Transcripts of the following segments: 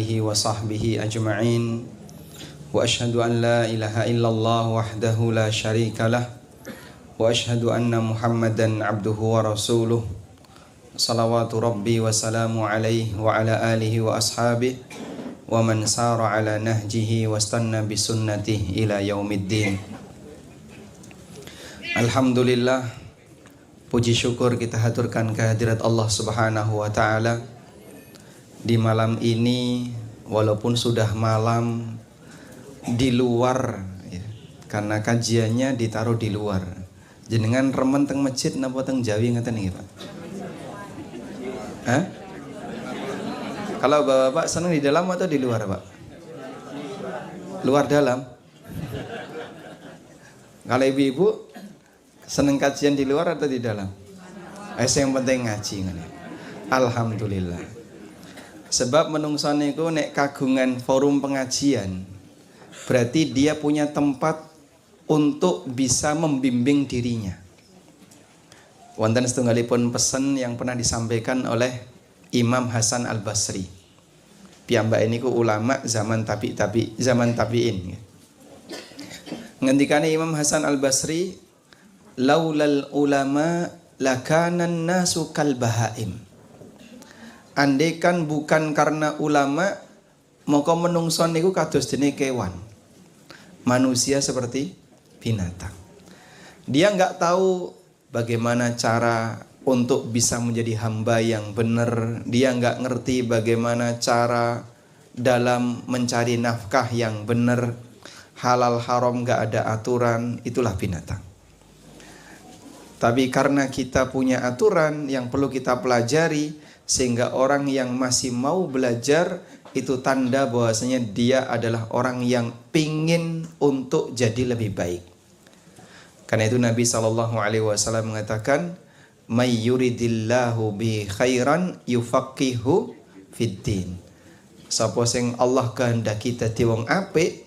alihi wa sahbihi ajma'in. Wa ashhadu an la ilaha illallah wahdahu la syarika lah. Wa ashhadu anna Muhammadan abduhu wa rasuluh. Salawatu rabbi wa salamu alaihi wa ala alihi wa ashabihi wa man sara ala nahjihi wa stanna bi sunnatihi ila yaumiddin. Alhamdulillah, puji syukur kita haturkan kehadirat Allah Subhanahu wa taala di malam ini, walaupun sudah malam di luar ya, karena kajiannya ditaruh di luar. Jenengan remen teng masjid napa teng Jawi ngeten niki, Pak? Hah? Kalau Bapak senang di dalam atau di luar, Pak? Luar dalam. Kalau ibu-ibu senang kajian di luar atau di dalam? Yang penting ngaji ngene. Alhamdulillah. Sebab menungso niku nek kagungan forum pengajian, berarti dia punya tempat untuk bisa membimbing dirinya. Wonten setunggalipun pesan yang pernah disampaikan oleh Imam Hasan Al-Basri. Piyambak niku ulama zaman tabi'in. Ngendikane Imam Hasan Al-Basri, laulal ulama lakanan nasu kal bahaim. Andaikan bukan karena ulama, maka menungso niku kados dene kewan. Manusia seperti binatang. Dia nggak tahu bagaimana cara untuk bisa menjadi hamba yang benar. Dia nggak ngerti bagaimana cara dalam mencari nafkah yang benar. Halal haram nggak ada aturan, itulah binatang. Tapi karena kita punya aturan yang perlu kita pelajari, sehingga orang yang masih mau belajar itu tanda bahwasanya dia adalah orang yang pingin untuk jadi lebih baik. Karena itu Nabi SAW mengatakan, may yuridillahu bi khairan yufaqihu fiddin. Sapa sing Allah kehendaki dadi wong apik,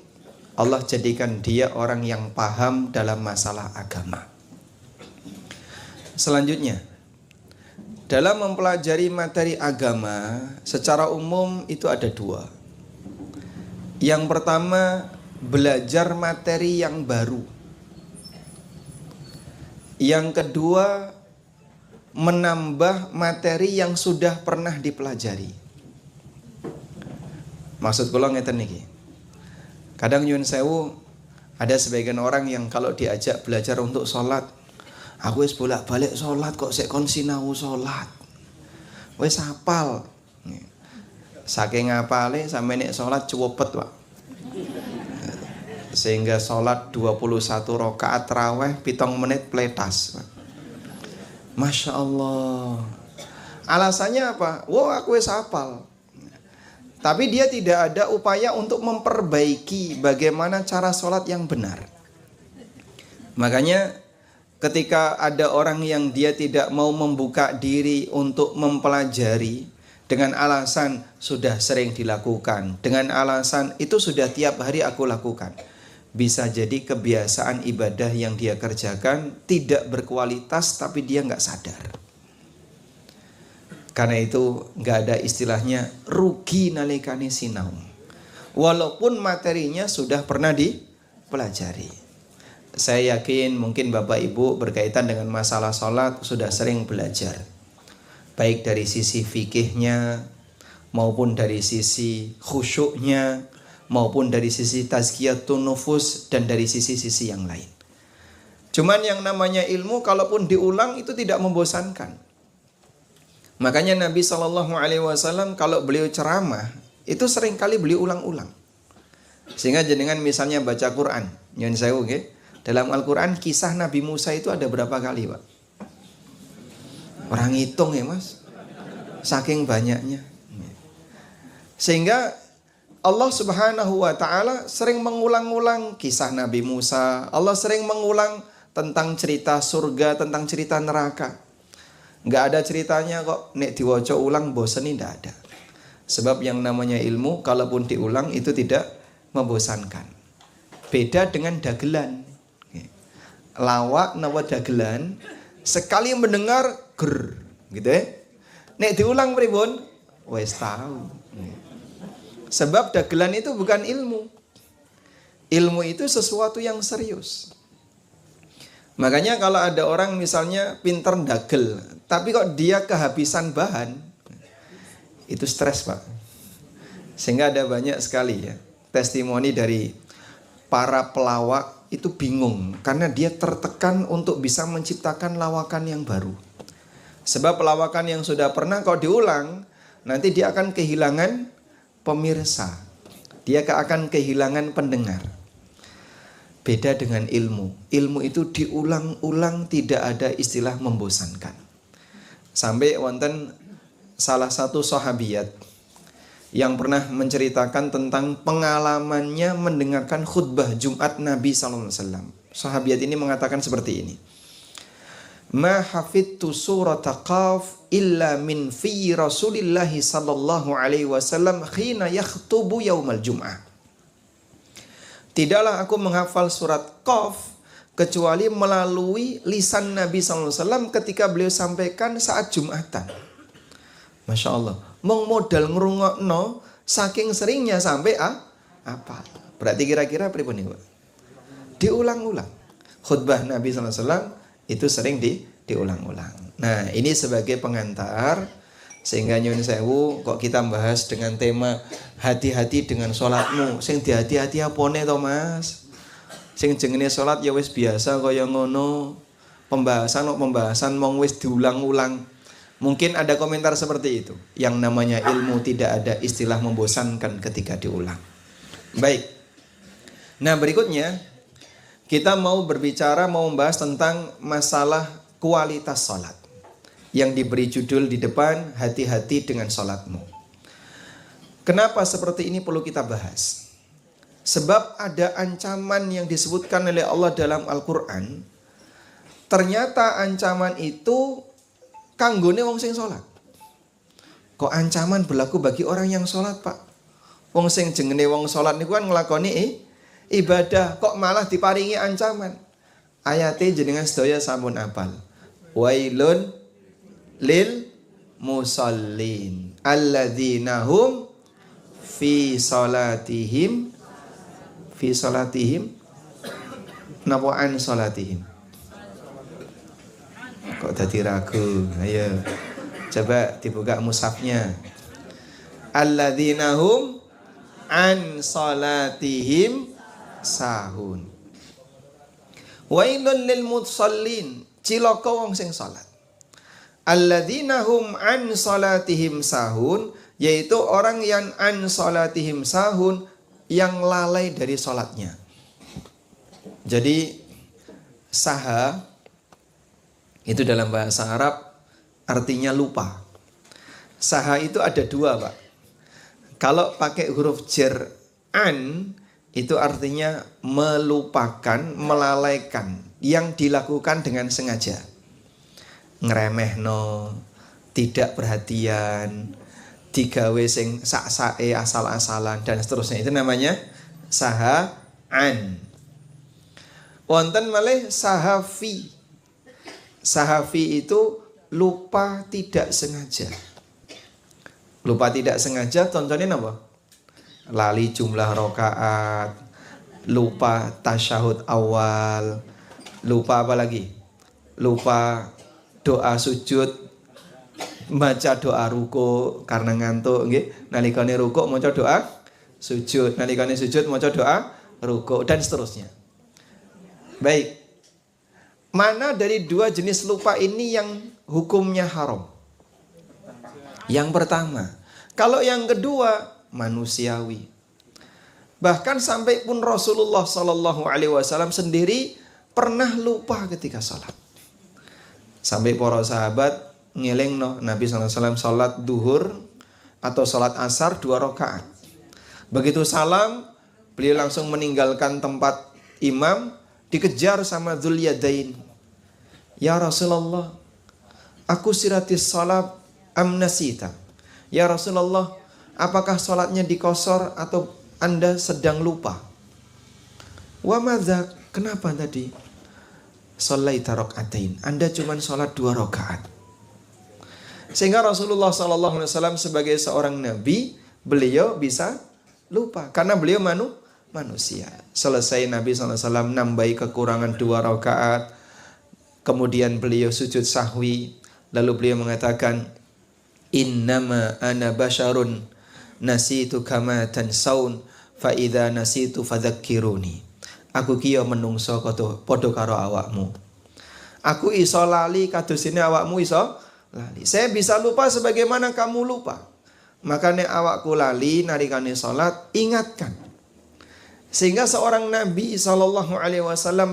Allah jadikan dia orang yang paham dalam masalah agama. Selanjutnya, dalam mempelajari materi agama secara umum itu ada dua. Yang pertama, belajar materi yang baru. Yang kedua, menambah materi yang sudah pernah dipelajari. Maksud kula ngeten niki. Kadang nyuwun sewu, ada sebagian orang yang kalau diajak belajar untuk sholat, aku wis bolak-balik sholat kok sik kon sinau sholat. Wis hafal. Saking ngapale sampe nek sholat cuwepet, Pak. Sehingga sholat 21 rakaat tarawih 7 menit pletas, Pak. Masya Allah. Alasannya apa? Wah, aku wis hafal. Tapi dia tidak ada upaya untuk memperbaiki bagaimana cara sholat yang benar. Makanya ketika ada orang yang dia tidak mau membuka diri untuk mempelajari dengan alasan sudah sering dilakukan, dengan alasan itu sudah tiap hari aku lakukan, bisa jadi kebiasaan ibadah yang dia kerjakan tidak berkualitas tapi dia nggak sadar. Karena itu nggak ada istilahnya rugi nalikane sinau, walaupun materinya sudah pernah dipelajari. Saya yakin mungkin Bapak Ibu berkaitan dengan masalah sholat sudah sering belajar, baik dari sisi fikihnya, maupun dari sisi khusyuknya, maupun dari sisi tazkiyatun nufus, dan dari sisi-sisi yang lain. Cuman yang namanya ilmu kalaupun diulang itu tidak membosankan. Makanya Nabi SAW kalau beliau ceramah itu sering kali beliau ulang-ulang. Sehingga jenengan misalnya baca Quran, nyuwun sewu nggih, dalam Al-Quran kisah Nabi Musa itu ada berapa kali, Pak? Orang hitung ya, Mas. Saking banyaknya. Sehingga Allah Subhanahu wa taala sering mengulang-ulang kisah Nabi Musa. Allah sering mengulang tentang cerita surga, tentang cerita neraka. Nggak ada ceritanya kok nek diwaca ulang bosen, ini nggak ada. Sebab yang namanya ilmu kalaupun diulang itu tidak membosankan. Beda dengan dagelan. Lawak nawa dagelan sekali mendengar ger gitu ya. Nek diulang pripun? Wis tahu. Sebab dagelan itu bukan ilmu. Ilmu itu sesuatu yang serius. Makanya kalau ada orang misalnya pinter dagel, tapi kok dia kehabisan bahan, itu stres, Pak. Sehingga ada banyak sekali ya testimoni dari para pelawak itu bingung karena dia tertekan untuk bisa menciptakan lawakan yang baru. Sebab lawakan yang sudah pernah kok diulang, nanti dia akan kehilangan pemirsa. Dia akan kehilangan pendengar. Beda dengan ilmu. Ilmu itu diulang-ulang, tidak ada istilah membosankan. Sampai wonten salah satu sahabiyat yang pernah menceritakan tentang pengalamannya mendengarkan khutbah Jumat Nabi SAW. Sahabiat ini mengatakan seperti ini. Ma hafidtu surata Qaf illa min fi Rasulillahi sallallahu alaihi wasallam khina yakhtubu yaumal Jum'ah. Tidaklah aku menghafal surat Qaf kecuali melalui lisan Nabi SAW ketika beliau sampaikan saat Jumatan. Masya Allah. Mau modal ngerungokno saking seringnya sampai apa? Berarti kira-kira pripun niku? Diulang-ulang. Khutbah Nabi SAW itu sering diulang-ulang. Nah, ini sebagai pengantar sehingga nyuwun sewu kok kita bahas dengan tema hati-hati dengan sholatmu. Sing dihati-hati apone to, Mas? Sing jenenge sholat ya wis biasa kaya ngono. Pembahasan mong wis diulang-ulang. Mungkin ada komentar seperti itu. Yang namanya ilmu tidak ada istilah membosankan ketika diulang. Baik. Nah, berikutnya kita mau membahas tentang masalah kualitas sholat. Yang diberi judul di depan, hati-hati dengan sholatmu. Kenapa seperti ini perlu kita bahas? Sebab ada ancaman yang disebutkan oleh Allah dalam Al-Quran. Ternyata ancaman itu kanggone wong sing sholat. Kok ancaman berlaku bagi orang yang sholat, Pak? Wong sing jenenge wong sholat niku kan nglakoni ibadah, kok malah diparingi ancaman. Ayate jenengan sedaya sampun apal. Wailun lil musallin alladzina hum fi salatihim napa an salatihim. Kok dadi ragu? Ayo coba dibuka mushafnya. Alladzina hum an salatihim sahun. Wailun lil musallin, cilaka wong sing salat. Alladzina hum an salatihim sahun, yaitu orang yang an salatihim sahun, yang lalai dari salatnya. Jadi saha itu dalam bahasa Arab artinya lupa. Saha itu ada dua, Pak. Kalau pakai huruf jar an itu artinya melupakan, melalaikan yang dilakukan dengan sengaja. Ngremehno, tidak perhatian, digawe sing sak-sake asal-asalan dan seterusnya. Itu namanya sahaan. Wonten malih sahafi. Sahafi itu lupa tidak sengaja. Lupa tidak sengaja contohnya apa? Lali jumlah rakaat, lupa tasyahud awal, lupa apa lagi? Lupa doa sujud, baca doa ruku karena ngantuk nggih. Nalikane ruku maca doa sujud, nalikane sujud maca doa ruku dan seterusnya. Baik. Mana dari dua jenis lupa ini yang hukumnya haram? Yang pertama, kalau yang kedua manusiawi. Bahkan sampai pun Rasulullah Sallallahu Alaihi Wasallam sendiri pernah lupa ketika sholat. Sampai para sahabat ngelingno Nabi Sallallahu Alaihi Wasallam sholat duhur atau sholat asar 2 rakaat. Begitu salam, beliau langsung meninggalkan tempat imam, dikejar sama Dzul Yadain. Ya Rasulullah, aku siratis sholat amnasita. Ya Rasulullah, apakah sholatnya dikosor atau Anda sedang lupa? Wa madza? Kenapa tadi? Sholaita rakaatain. Anda cuma sholat 2 rakaat. Sehingga Rasulullah SAW sebagai seorang nabi, beliau bisa lupa karena beliau manusia. Selesai Nabi SAW nambahi kekurangan 2 rakaat, kemudian beliau sujud sahwi, lalu beliau mengatakan, innama ana basyarun nasitu kama tansaun fa idza nasitu fadzakkiruni. Aku kiyo menungso padha karo awakmu. Aku iso lali kados ini awakmu iso lali. Saya bisa lupa sebagaimana kamu lupa. Makanya awakku lali narikane salat, ingatkan. Sehingga seorang Nabi SAW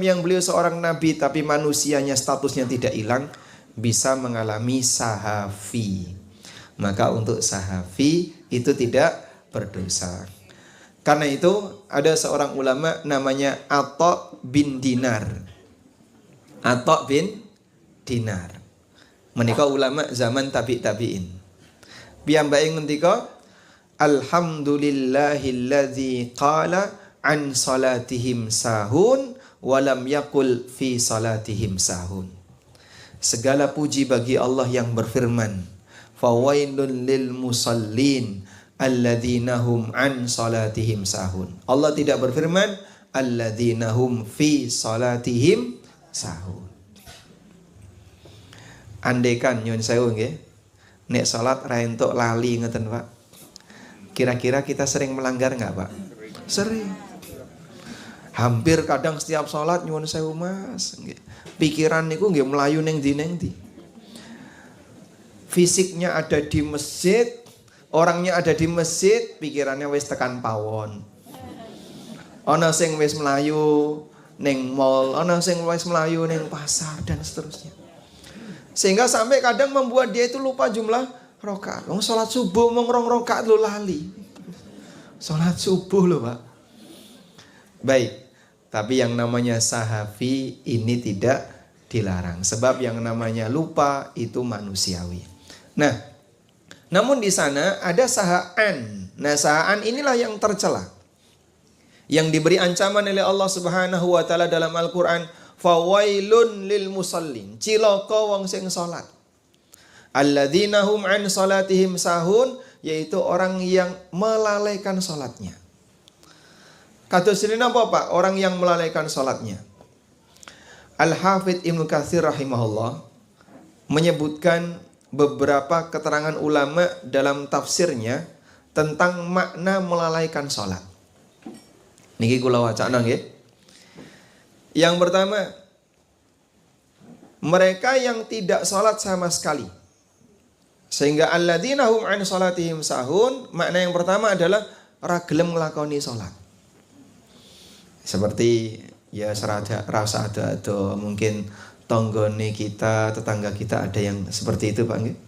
yang beliau seorang Nabi tapi manusianya statusnya tidak hilang, bisa mengalami sahafi. Maka untuk sahafi itu tidak berdosa. Karena itu ada seorang ulama namanya Atha bin Dinar. Atha bin Dinar. Menika ulama zaman tabi'in. Piyambake ngendika, alhamdulillahilladzi qala an salatihim sahun walam yakul fi salatihim sahun. Segala puji bagi Allah yang berfirman, fawailun lil musallin alladzina hum an salatihim sahun. Allah tidak berfirman alladzina hum fi salatihim sahun. Andaikan nyuwun sewu nggih, nek salat ra entuk lali ngeten Pak. Kira-kira kita sering melanggar enggak Pak? Sering. Hampir kadang setiap sholat nyuwun sewu Mas, pikiran niku nggih melayu neng ndi. Fisiknya ada di masjid, orangnya ada di masjid, pikirannya wis tekan pawon. Ana sing wis melayu neng mall, ana sing wis melayu neng pasar dan seterusnya. Sehingga sampai kadang membuat dia itu lupa jumlah rakaat. Wong sholat subuh mung 2 rakaat lho lali. Sholat subuh lho Pak. Baik. Tapi yang namanya sahafi ini tidak dilarang. Sebab yang namanya lupa itu manusiawi. Nah, namun di sana ada sahaan. Nah, sahaan inilah yang tercela. Yang diberi ancaman oleh Allah Subhanahu wa taala dalam Al-Qur'an, fawailun lil musallin. Cilaka wong sing salat. Alladzina hum an salatihim sahun, yaitu orang yang melalaikan salatnya. Kados ini apa Pak? Orang yang melalaikan salatnya. Al-Hafidz Ibnu Katsir rahimahullah menyebutkan beberapa keterangan ulama dalam tafsirnya tentang makna melalaikan salat. Niki kula wacana nggih. Yang pertama, mereka yang tidak salat sama sekali. Sehingga alladzina hum an salatihim sahun, makna yang pertama adalah ora gelem nglakoni salat. Seperti ya rasa ada mungkin tonggone kita, tetangga kita ada yang seperti itu Pak nggih.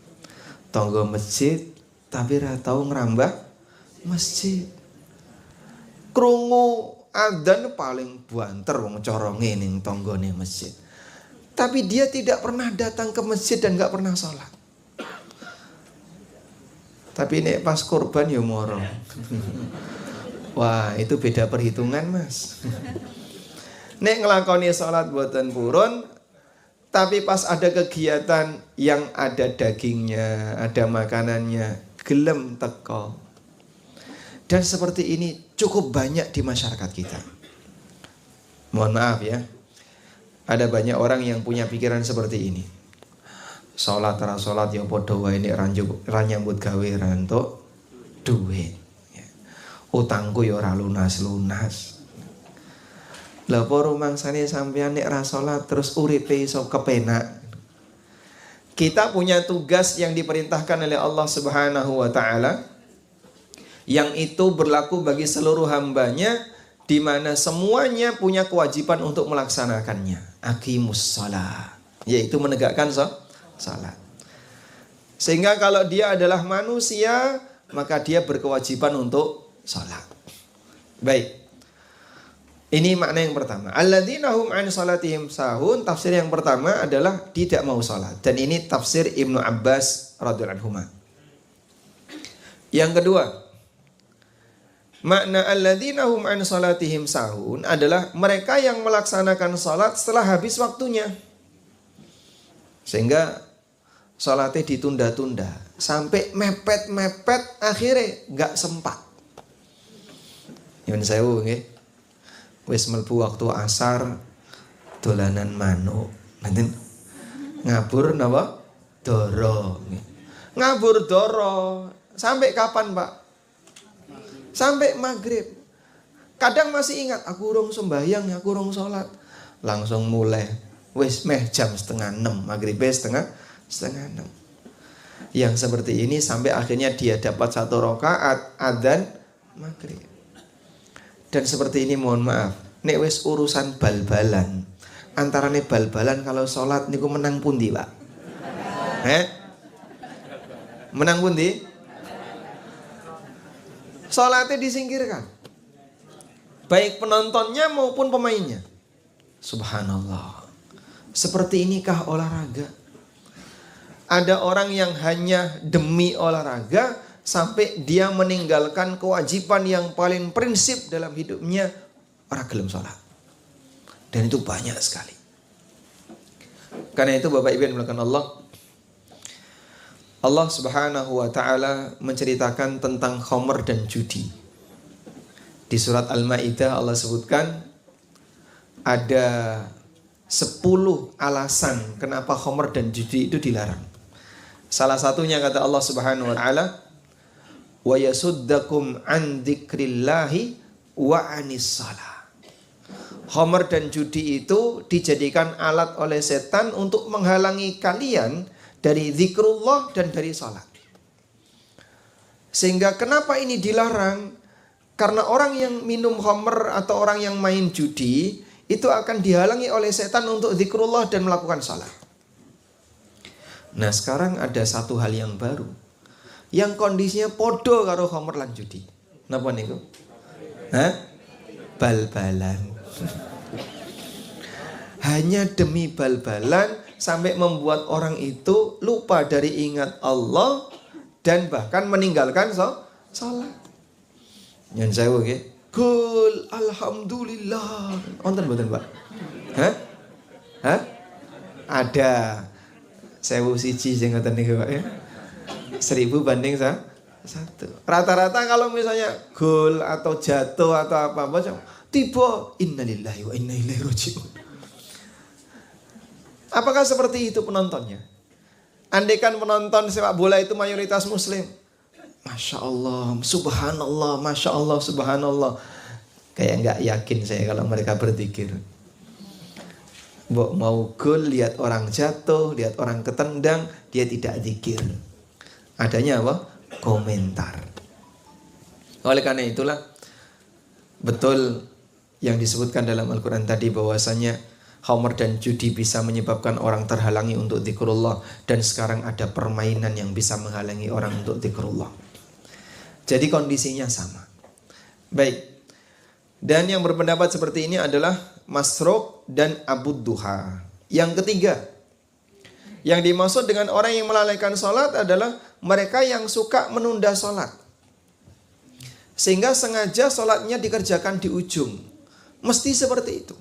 Tonggo masjid tapi ra tau ngrambah masjid. Krungu adzan paling banter wong coronge ning tonggone masjid. Tapi dia tidak pernah datang ke masjid dan enggak pernah sholat. Tapi nek pas kurban ya moro. Wah, itu beda perhitungan Mas. Nek ngelakoni sholat buatan purun, tapi pas ada kegiatan yang ada dagingnya, ada makanannya, gelem teko. Dan seperti ini cukup banyak di masyarakat kita. Mohon maaf ya, ada banyak orang yang punya pikiran seperti ini. Sholat ya podo wae nek ra nyambut gawe rantuk duit. Utangku ya ora lunas-lunas. Lah apa rumangsane sampeyan nek ra salat terus uripe iso kepenak. Kita punya tugas yang diperintahkan oleh Allah Subhanahu wa taala yang itu berlaku bagi seluruh hambanya, di mana semuanya punya kewajiban untuk melaksanakannya. Aqimus shalah, yaitu menegakkan salat. Sehingga kalau dia adalah manusia, maka dia berkewajiban untuk salat. Baik. Ini makna yang pertama. Alladzina hum an salatihim sahun, tafsir yang pertama adalah tidak mau salat. Dan ini tafsir Ibnu Abbas radhiyallahu anhu. Yang kedua, makna alladzina hum an salatihim sahun adalah mereka yang melaksanakan salat setelah habis waktunya. Sehingga salatnya ditunda-tunda sampai mepet-mepet, akhirnya gak sempat. Nyun sewu nggih. Wis mlebu waktu asar dolanan manuk. Nanten ngabur napa? Doro. Ngabur doro. Sampai kapan, Pak? Sampai maghrib. Kadang masih ingat, aku urung sembahyang, aku urung sholat. Langsung mulai. Wis meh jam 5:30. Maghrib setengah 6. Yang seperti ini sampai akhirnya dia dapat 1 rakaat adzan maghrib. Dan seperti ini mohon maaf, nek wis urusan bal-balan, antarane bal-balan kalau sholat niku menang pundi, Pak? Menang pundi? Sholatnya disingkirkan, baik penontonnya maupun pemainnya. Subhanallah. Seperti inikah olahraga? Ada orang yang hanya demi olahraga sampai dia meninggalkan kewajiban yang paling prinsip dalam hidupnya, ora gelem sholat. Dan itu banyak sekali. Karena itu Bapak Ibu yang dimuliakan Allah, Allah Subhanahu wa taala menceritakan tentang khamr dan judi. Di surat Al-Maidah Allah sebutkan ada 10 alasan kenapa khamr dan judi itu dilarang. Salah satunya kata Allah Subhanahu wa taala, wa yasuddakum an dzikrillahi wa anis shalah. Khamr dan judi itu dijadikan alat oleh setan untuk menghalangi kalian dari zikrullah dan dari salat. Sehingga kenapa ini dilarang? Karena orang yang minum khamr atau orang yang main judi itu akan dihalangi oleh setan untuk zikrullah dan melakukan salat. Nah, sekarang ada satu hal yang baru yang kondisinya podo karo khamr lan judi. Napa niku? Bal-balan. Hanya demi bal-balan sampai membuat orang itu lupa dari ingat Allah dan bahkan meninggalkan salat. Yang saya nggih, kul alhamdulillah. Wonten mboten, Pak? Ada 1000 siji sing ngoten niku, Pak ya. 1000 banding 1. Rata-rata kalau misalnya gol atau jatuh atau apa-apa tiba innalillahi wa inna ilaihi raji'un. Apakah seperti itu penontonnya? Andaikan penonton sepak bola itu mayoritas muslim, Masya Allah, subhanallah, Masya Allah, subhanallah. Kayak nggak yakin saya kalau mereka berzikir. Mau gol, lihat orang jatuh, lihat orang ketendang, dia tidak zikir. Adanya apa? Komentar. Oleh karena itulah betul yang disebutkan dalam Al-Quran tadi bahwasanya khamr dan judi bisa menyebabkan orang terhalangi untuk zikrullah. Dan sekarang ada permainan yang bisa menghalangi orang untuk zikrullah. Jadi kondisinya sama. Baik. Dan yang berpendapat seperti ini adalah Masruq dan Abu Duha. Yang ketiga, yang dimaksud dengan orang yang melalaikan sholat adalah mereka yang suka menunda sholat. Sehingga sengaja sholatnya dikerjakan di ujung. Mesti seperti itu.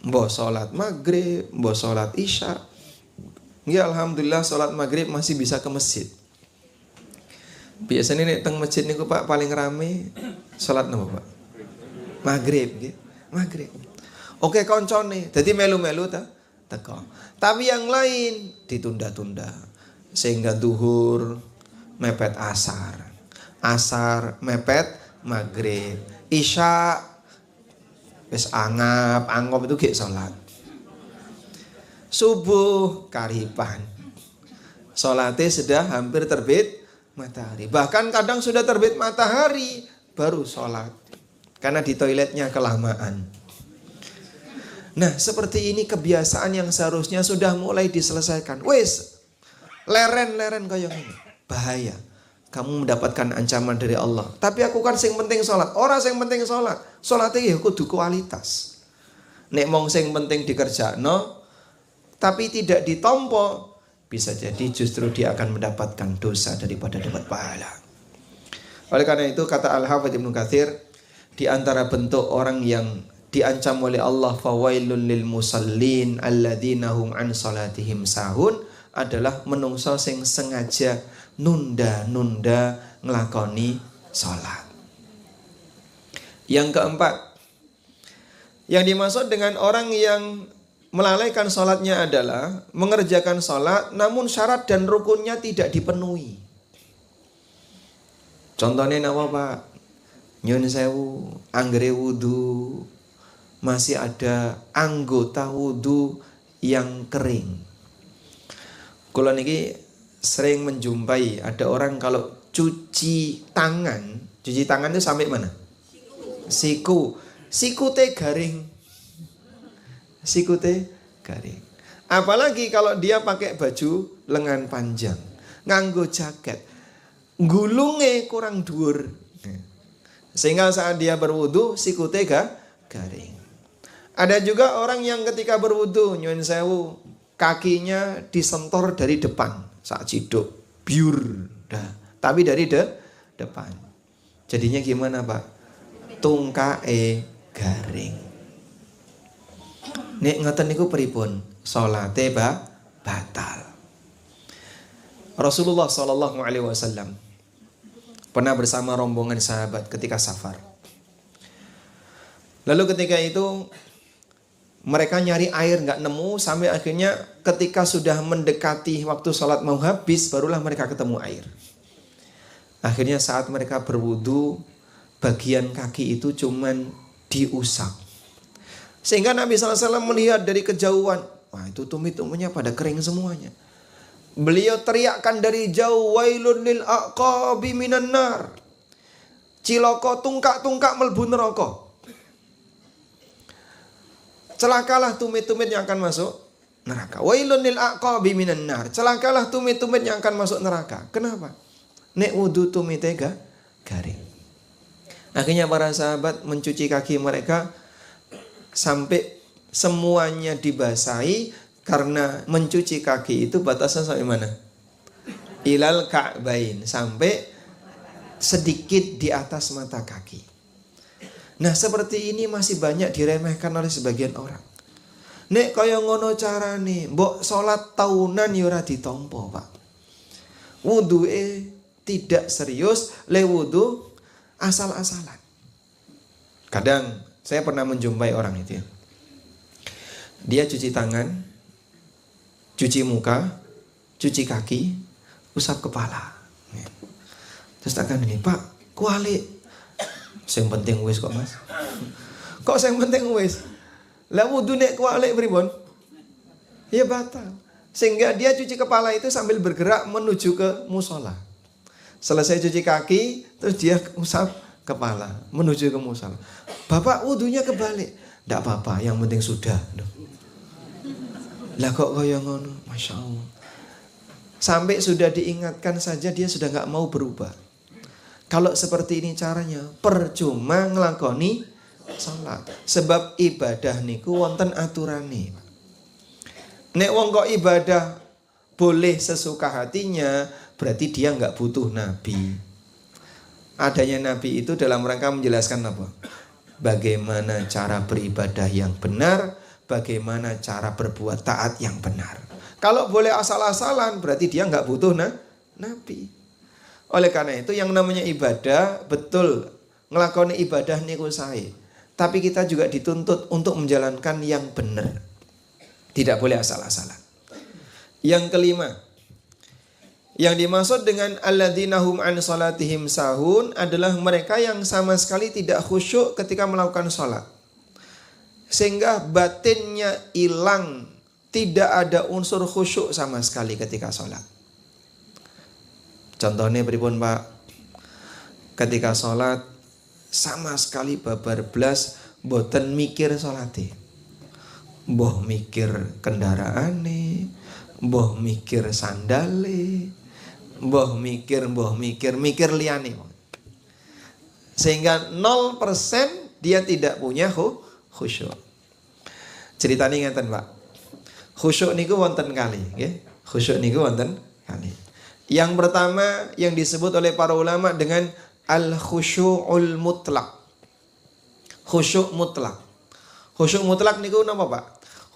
Mbok sholat maghrib, mbok sholat isya. Ya alhamdulillah sholat maghrib masih bisa ke masjid. Biasanya nek teng masjid niku Pak paling rame sholat napa Pak? Maghrib nggih. Maghrib. Oke koncone, dadi melu-melu ta teko. Tapi yang lain ditunda-tunda. Sehingga zuhur mepet asar. Asar mepet maghrib. Isya wis angop itu gek sholat. Subuh karipan. Sholatnya sudah hampir terbit matahari. Bahkan kadang sudah terbit matahari baru sholat. Karena di toiletnya kelamaan. Nah seperti ini kebiasaan yang seharusnya sudah mulai diselesaikan. Wes leren-leren kayak ini. Bahaya. Kamu mendapatkan ancaman dari Allah. Tapi aku kan sing penting sholat. Orang sing penting sholat. Sholatnya ya kudu kualitas. Nek mong sing penting dikerjakno tapi tidak ditompo, bisa jadi justru dia akan mendapatkan dosa daripada dapat pahala. Oleh karena itu kata Al-Hafidz Ibnu Katsir, di antara bentuk orang yang diancam oleh Allah fawailul lil musallin alladzina hum an salatihim sahun adalah menungso sing sengaja nunda-nunda nglakoni salat. Yang keempat, yang dimaksud dengan orang yang melalaikan sholatnya adalah mengerjakan sholat namun syarat dan rukunnya tidak dipenuhi. Contohnya apa Pak? Nyun sewu, anggere wudu, masih ada anggota wudu yang kering. Kula niki sering menjumpai ada orang kalau cuci tangan itu sampai mana? Siku teh garing. Siku teh garing. Apalagi kalau dia pakai baju lengan panjang, nganggo jaket, gulunge kurang dhuwur. Sehingga saat dia berwudu siku teh garing. Ada juga orang yang ketika berwudu nyuwun sewu, kakinya disentor dari depan saat ciduk, biur dah. Tapi dari depan. Jadinya gimana Pak? Tungkae garing. Nek ngoten niku pripun? Salate batal. Rasulullah sallallahu alaihi wasallam pernah bersama rombongan sahabat ketika safar. Lalu ketika itu mereka nyari air nggak nemu, sampai akhirnya ketika sudah mendekati waktu sholat mau habis barulah mereka ketemu air. Akhirnya saat mereka berwudu, bagian kaki itu cuman diusap. Sehingga Nabi SAW melihat dari kejauhan, wah itu tumit-tumitnya pada kering semuanya. Beliau teriakkan dari jauh, wailun lil aqabi minan nar. Ciloko tungkak-tungkak mlebu neraka. Celakalah tumit-tumit yang akan masuk neraka. Wailun lil aqabi minan nar. Celakalah tumit-tumit yang akan masuk neraka. Kenapa? Nek wudu tumite garing. Akhirnya para sahabat mencuci kaki mereka sampai semuanya dibasahi, karena mencuci kaki itu batasnya sampai mana? Ilal ka'bain, sampai sedikit di atas mata kaki. Nah seperti ini masih banyak diremehkan oleh sebagian orang. Nek kaya ngono carane, mbok salat tahunan ya ora ditampa, Pak. Wudu'e tidak serius, le wudu asal-asalan. Kadang saya pernah menjumpai orang itu ya. Dia cuci tangan, cuci muka, cuci kaki, usap kepala. Terus takkan ini, Pak, kuali. Yang penting wis kok Mas. Kok yang penting wis? Lah wudu nek kuali pripun? Ya batal. Sehingga dia cuci kepala itu sambil bergerak menuju ke musola. Selesai cuci kaki, terus dia usap kepala menuju ke musola. Bapak wudunya kebalik. Tidak apa-apa, yang penting sudah. Lah kok kaya ngono, Masya Allah. Sampai sudah diingatkan saja dia sudah gak mau berubah. Kalau seperti ini caranya, percuma ngelakoni salat. Sebab ibadah niku wonten aturane. Nek wong kok ibadah boleh sesuka hatinya, berarti dia gak butuh Nabi. Adanya Nabi itu dalam rangka menjelaskan apa? Bagaimana cara beribadah yang benar, bagaimana cara berbuat taat yang benar. Kalau boleh asal-asalan, berarti dia nggak butuh Nabi. Oleh karena itu yang namanya ibadah, betul ngelakoni ibadah niku sae. Tapi kita juga dituntut untuk menjalankan yang benar. Tidak boleh asal-asalan. Yang kelima, yang dimaksud dengan alladzina hum an salatihim sahun adalah mereka yang sama sekali tidak khusyuk ketika melakukan sholat. Sehingga batinnya hilang, tidak ada unsur khusyuk sama sekali ketika sholat. Contohnya pripun Pak? Ketika sholat sama sekali babar blas boten mikir sholate. Mbah mikir kendaraane, mbah mikir sandale, mbah mikir liyane. Sehingga 0% dia tidak punya khusyuk. Ceritanya ngeten Pak. Khusyuk niku wonten kali, nggih. Khusyuk niku wonten kali. Yang pertama yang disebut oleh para ulama dengan al-khusyu'ul mutlak. Khusyuk mutlak. Khusyuk mutlak niku napa Pak?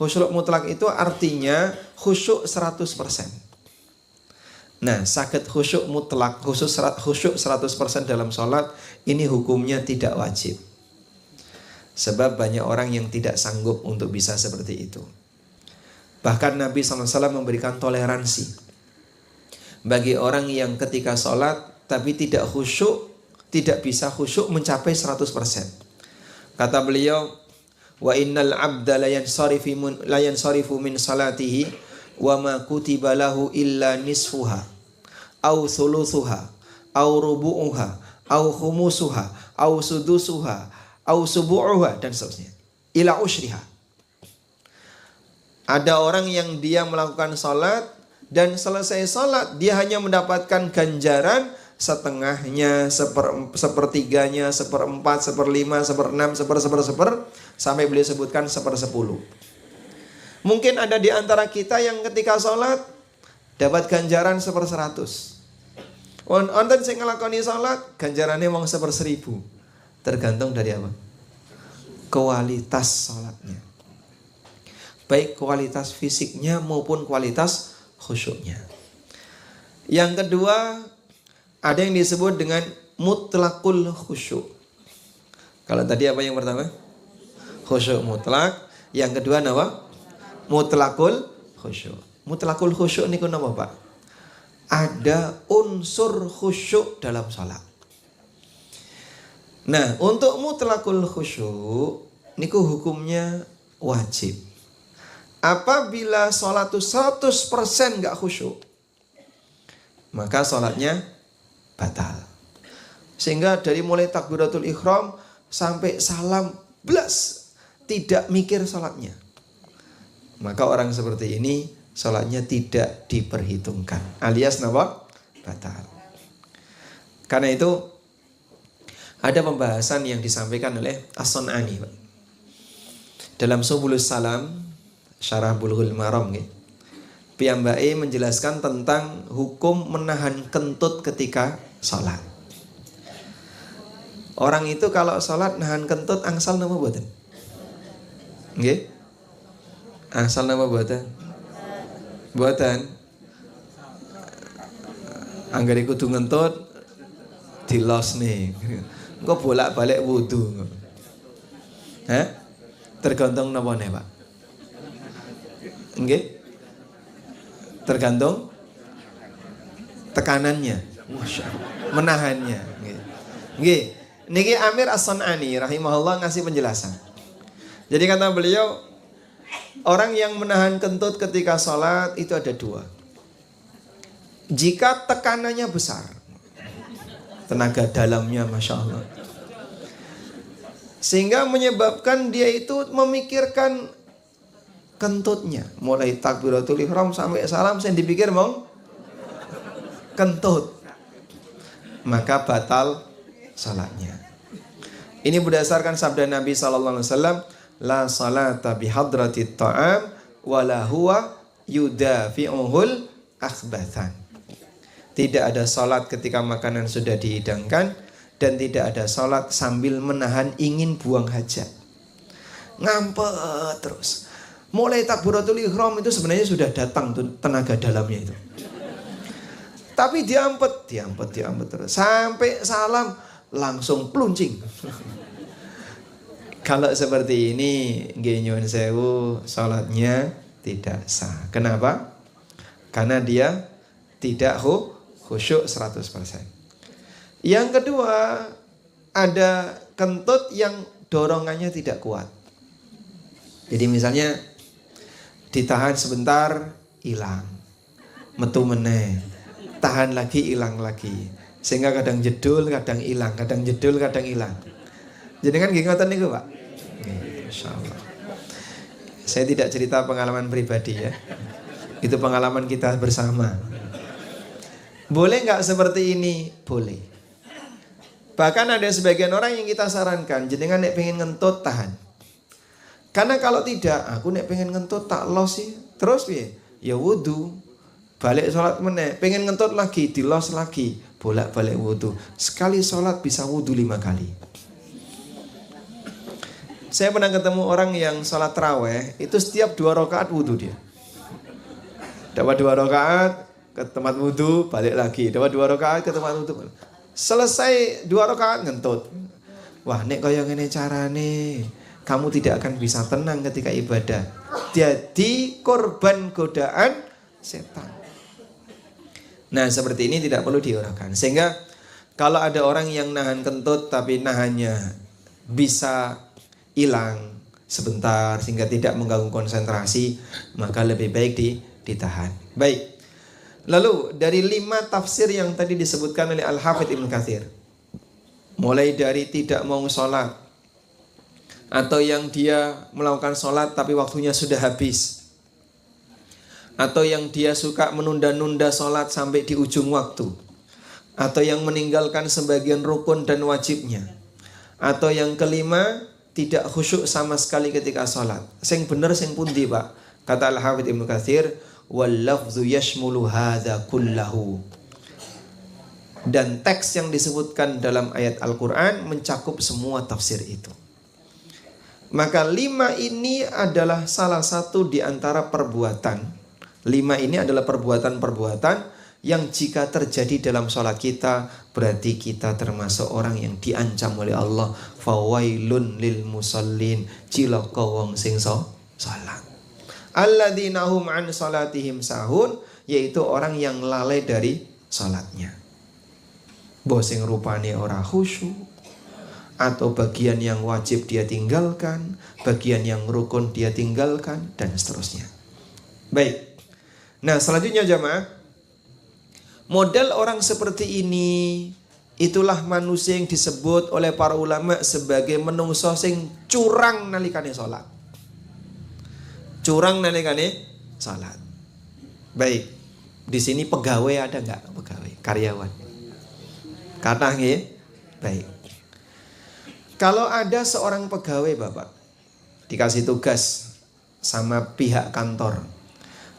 Khusyuk mutlak itu artinya khusyuk 100%. Nah, sakit khusyuk mutlak, khusyuk 100% dalam sholat, ini hukumnya tidak wajib. Sebab banyak orang yang tidak sanggup untuk bisa seperti itu. Bahkan Nabi SAW memberikan toleransi bagi orang yang ketika sholat tapi tidak khusyuk, tidak bisa khusyuk mencapai 100%. Kata beliau, wa innal abda la yansarifu min salatihi wa ma kutiba lahu illa nisfuha au thuluthuha au rubu'uha au khumusuha au sudusuha au subu'uha dan seterusnya ila usyriha. Ada orang yang dia melakukan salat dan selesai salat dia hanya mendapatkan ganjaran setengahnya, sepertiganya, seperempat, seperlima, seperenam, seper, sampai beliau sebutkan 1/10. Mungkin ada di antara kita yang ketika salat dapat ganjaran 1/100. Wonten sing nglakoni salat ganjarannya mung 1/1000. Tergantung dari apa? Kualitas sholatnya. Baik kualitas fisiknya maupun kualitas khusyuknya. Yang kedua, ada yang disebut dengan mutlakul khusyuk. Kalau tadi apa yang pertama? Khusyuk mutlak. Yang kedua apa? Mutlakul khusyuk. Mutlakul khusyuk ini kenapa Pak? Ada unsur khusyuk dalam sholat. Nah, untuk mutlakul khusyuk niku hukumnya wajib. Apabila sholat itu 100% gak khusyuk, maka sholatnya batal. Sehingga dari mulai takbiratul ihram sampai salam blas tidak mikir sholatnya, maka orang seperti ini sholatnya tidak diperhitungkan, alias napa? Batal. Karena itu ada pembahasan yang disampaikan oleh As-Sun'ani dalam Subulus Salam, Syarah Bulughul Maram. Piyambake menjelaskan tentang hukum menahan kentut ketika sholat. Orang itu kalau sholat nahan kentut angsal napa mboten? Nggih? Angsal napa mboten? Mboten. Anggere kudu ngentut dilos nih. Engko bolak-balik wudu. Tergantung napa nih, Pak? Nggih? Tergantung tekanannya. Menahannya. Nggih. Niki Amir As-Sun'ani rahimahullah ngasih penjelasan. Jadi kata beliau, orang yang menahan kentut ketika sholat itu ada dua. Jika tekanannya besar, tenaga dalamnya Masya Allah, sehingga menyebabkan dia itu memikirkan kentutnya. Mulai takbiratul ihram sampai salam saya dipikir mau kentut, maka batal salatnya. Ini berdasarkan sabda Nabi SAW, la salata bihadratit ta'am wala huwa yudafi'uhul akhbathan. Tidak ada salat ketika makanan sudah dihidangkan, dan tidak ada salat sambil menahan ingin buang hajat. Ngampet terus. Mulai takbiratul ihram itu sebenarnya sudah datang tuh tenaga dalamnya itu. Tapi diampet terus. Sampai salam langsung pluncing. Kalau seperti ini, nggih nyuwun sewu, salatnya tidak sah. Kenapa? Karena dia tidak khusyuk 100%. Yang kedua, ada kentut yang dorongannya tidak kuat. Jadi misalnya ditahan sebentar, hilang. Metu meneh. Tahan lagi, hilang lagi. Sehingga kadang jedul, kadang hilang, kadang jedul, kadang hilang. Jadi kan nggih ngoten niku, Pak. Insyaallah. Saya tidak cerita pengalaman pribadi ya. Itu pengalaman kita bersama. Boleh nggak seperti ini? Boleh. Bahkan ada sebagian orang yang kita sarankan, jenengan nek pengen ngentut tahan. Karena kalau tidak, aku nek pengen ngentut tak los sih. Terus piye? Ya wudu. Balik sholat meneh, pengen ngentut lagi, dilos lagi, bolak-balik wudu. Sekali sholat bisa wudu 5 kali. Saya pernah ketemu orang yang sholat taraweh, itu setiap 2 rakaat wudu dia. Dapat 2 rakaat ke tempat wudu, balik lagi. Dapat 2 rakaat ke tempat wudu. Selesai 2 rakaat ngentut. Wah, nek kaya ngene carane, kamu tidak akan bisa tenang ketika ibadah. Jadi korban godaan setan. Nah, seperti ini tidak perlu diuraikan. Sehingga kalau ada orang yang nahan kentut tapi nahannya bisa hilang sebentar sehingga tidak mengganggu konsentrasi, maka lebih baik ditahan. Baik. Lalu dari 5 tafsir yang tadi disebutkan oleh Al-Hafidz Ibnu Katsir, mulai dari tidak mau sholat, atau yang dia melakukan sholat tapi waktunya sudah habis, atau yang dia suka menunda-nunda sholat sampai di ujung waktu, atau yang meninggalkan sebagian rukun dan wajibnya, atau yang kelima tidak khusyuk sama sekali ketika sholat. Sing bener sing pundi, Pak? Kata Al-Hafidz Ibnu Katsir, wal lafdhu yashmulu hadza kullahu. Dan teks yang disebutkan dalam ayat Al-Quran mencakup semua tafsir itu. Maka 5 ini adalah salah satu di antara perbuatan. 5 ini adalah perbuatan-perbuatan yang jika terjadi dalam sholat kita, berarti kita termasuk orang yang diancam oleh Allah. Fawailun lil musallin, cilaka wong sing sholat. Alladzina hum an sholatihim sahun, yaitu orang yang lalai dari sholatnya. Bosing rupane ora khusyuk, atau bagian yang wajib dia tinggalkan, bagian yang rukun dia tinggalkan, dan seterusnya. Baik. Nah, selanjutnya jamaah, model orang seperti ini, itulah manusia yang disebut oleh para ulama sebagai menungso sing curang nalikane salat. Curang nalikane salat. Baik. Di sini pegawai ada enggak? Pegawai, karyawan. Kata nggih? Baik. Kalau ada seorang pegawai Bapak dikasih tugas sama pihak kantor,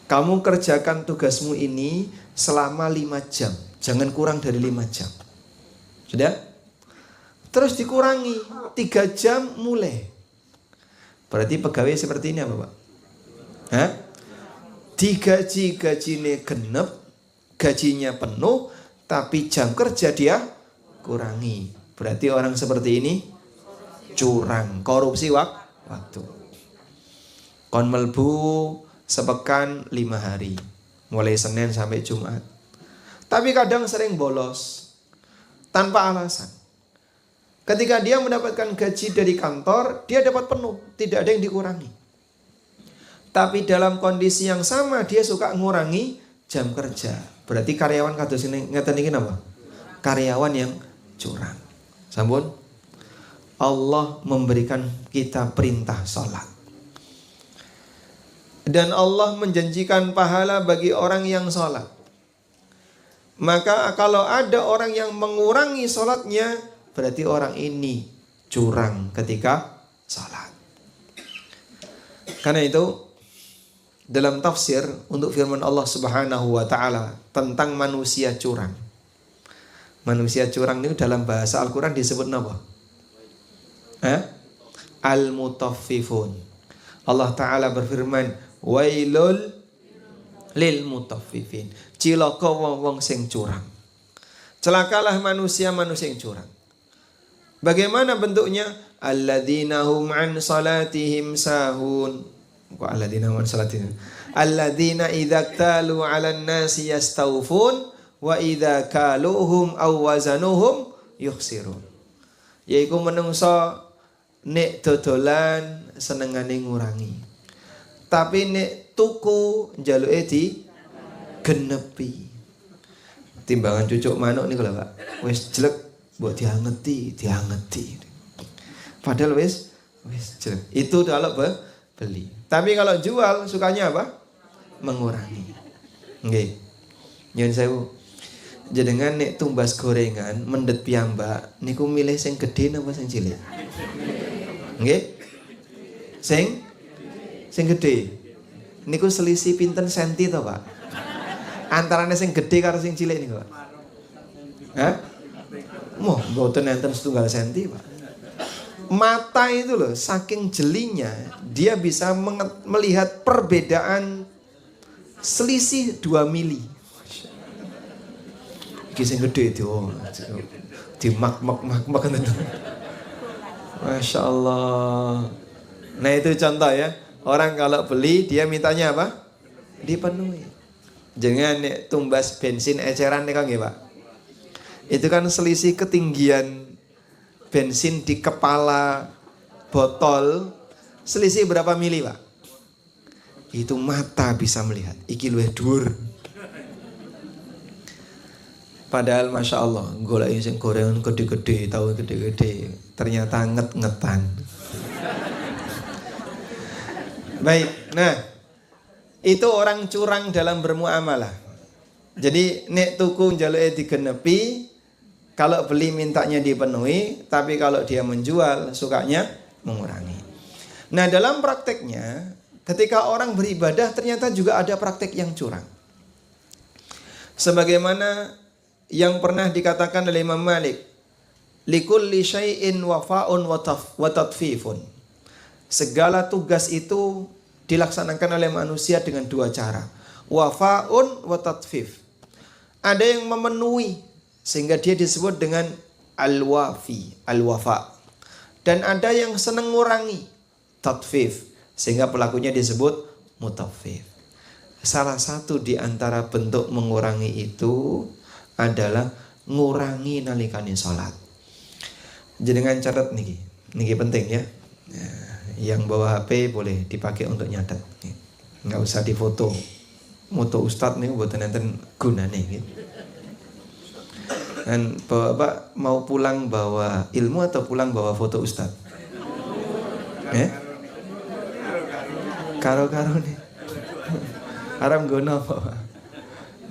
kamu kerjakan tugasmu ini selama 5 jam, jangan kurang dari 5 jam. Sudah? Terus dikurangi 3 jam mulai. Berarti pegawai seperti ini apa Pak? Hah? Gajinya genep, gajinya penuh, tapi jam kerja dia kurangi. Berarti orang seperti ini curang, korupsi waktu. Kon melbu sepekan 5 hari, mulai Senin sampai Jumat. Tapi kadang sering bolos tanpa alasan. Ketika dia mendapatkan gaji dari kantor, dia dapat penuh, tidak ada yang dikurangi. Tapi dalam kondisi yang sama dia suka ngurangi jam kerja. Berarti karyawan kados ini ngeten iki napa? Karyawan yang curang. Sampun? Allah memberikan kita perintah sholat. Dan Allah menjanjikan pahala bagi orang yang sholat. Maka kalau ada orang yang mengurangi sholatnya, berarti orang ini curang ketika sholat. Karena itu, dalam tafsir untuk firman Allah Subhanahu wa ta'ala tentang manusia curang. Manusia curang ini dalam bahasa Al-Quran disebut apa? Al-mutaffifun. Allah Ta'ala berfirman, wailul lil mutaffifin. Cilaka wong sing curang. Celakalah manusia yang curang. Bagaimana bentuknya? Alladzina hum an salatihim sahun. Kok alladzina hum an salatihim? Alladzina idza talu 'alan nasi yastawfun wa idza kaluhum aw wazanuhum yukhsirun. Yaiku menungso nek dodolan senengane ngurangi. Tapi nek tuku njaluke di genepi. Timbangan cucuk manuk niku lho, Pak. Wis jelek mbok diangeti. Padahal wis jelek. Itu kalau beli. Tapi kalau jual sukanya apa? Mengurangi. Nggih. Nyuwun sewu. Jenengan nek tumbas gorengan mendet piyambak niku milih sing gedhe napa sing cilik? Nggih? Sing gedhe. Niku selisih pinten senti to, Pak? Antarane sing gedhe karo sing cilik niku, Pak. Hah? Moh, mboten enten setunggal senti, Pak. Mata itu loh, saking jelinya dia bisa melihat perbedaan selisih 2 mili. Iki sing gedhe di mak. Masya Allah. Nah itu contoh ya. Orang kalau beli dia mintanya apa? Dipenuhi. Jangan tumbas bensin eceran nih Kang ya Pak. Itu kan selisih ketinggian bensin di kepala botol. Selisih berapa mili Pak? Itu mata bisa melihat. Iki luwih dhuwur. Padahal Masya Allah, golek sing gorengan gede-gede, tahu gede-gede, ternyata nget-ngetan. Baik, nah itu orang curang dalam bermuamalah. Jadi nek tuku njaluke digenepi, kalau beli mintanya dipenuhi, tapi kalau dia menjual sukanya mengurangi. Nah dalam prakteknya, ketika orang beribadah ternyata juga ada praktek yang curang. Sebagaimana yang pernah dikatakan oleh Imam Malik, likulli syai'in wafa'un wa tatfifun. Segala tugas itu dilaksanakan oleh manusia dengan dua cara, wafa'un wa tatfif. Ada yang memenuhi sehingga dia disebut dengan al-wafi, al-wafa. Dan ada yang senang ngurangi, tatfif, sehingga pelakunya disebut mutaffif. Salah satu di antara bentuk mengurangi itu adalah ngurangi nalikane salat. Jenengan catat niki penting ya. Yang bawa HP boleh dipakai untuk nyatet. Nggak usah difoto. Moto Ustadz nih buat nenten gunane gitu. Dan Bapak mau pulang bawa ilmu atau pulang bawa foto Ustadz? Karo-karo nih. Haram gono.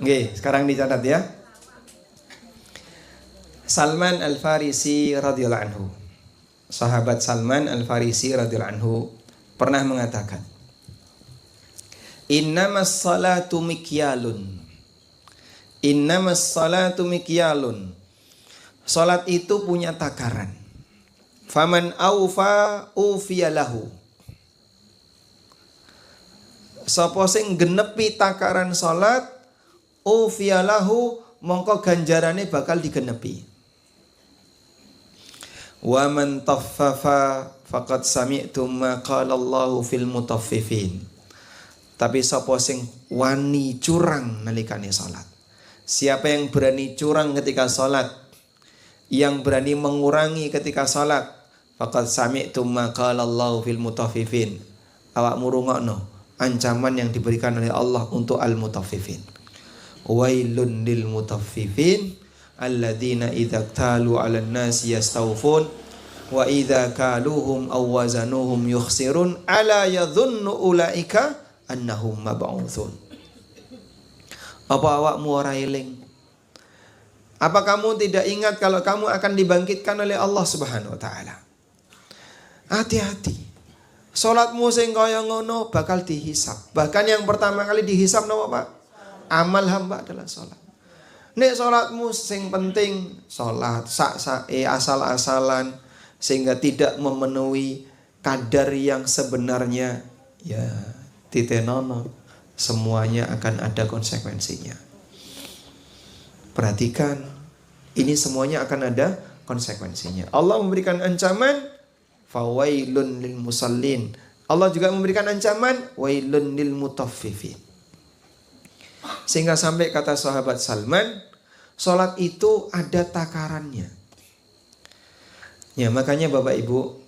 Nggih, sekarang dicatat ya. Salman Al-Farisi radhiyallahu anhu. Sahabat Salman Al-Farisi radhiyallahu anhu pernah mengatakan, Innamas salatu mikyalun. Innamas salatu mikyalun. Salat itu punya takaran. Faman aufa ufiya lahu. Sapa sing genepi takaran salat, ufiya lahu, mongko ganjarane bakal digenepi. Wa man taffafa faqad sami'tum ma qala Allahu fil mutaffifin. Tapi sapa sing wani curang nalikane salat. Siapa yang berani curang ketika salat, yang berani mengurangi ketika salat, faqad sami'tum ma qala Allahu fil mutaffifin. Awakmu rungokno ancaman yang diberikan oleh Allah untuk al-mutaffifin. Wailun lil mutaffifin alladzina idza talu 'alan nasi yastawfun wa idza kaluhum aw wazanuhum yukhsirun ala yadhunnu ulaika annahum mab'utsun. Apa awakmu ora eling? Apa kamu tidak ingat kalau kamu akan dibangkitkan oleh Allah Subhanahu wa taala? Hati-hati. Salatmu sing kaya ngono bakal dihisab. Bahkan yang pertama kali dihisab napa, Pak? Amal hamba adalah salat. Nek salatmu sing penting salat sak-sake asal-asalan sehingga tidak memenuhi kadar yang sebenarnya, ya titenono, semuanya akan ada konsekuensinya. Perhatikan, ini semuanya akan ada konsekuensinya. Allah memberikan ancaman fawailun lil musallin. Allah juga memberikan ancaman wailun lil mutaffifin. Sehingga sampai kata sahabat Salman, salat itu ada takarannya. Ya, makanya Bapak Ibu,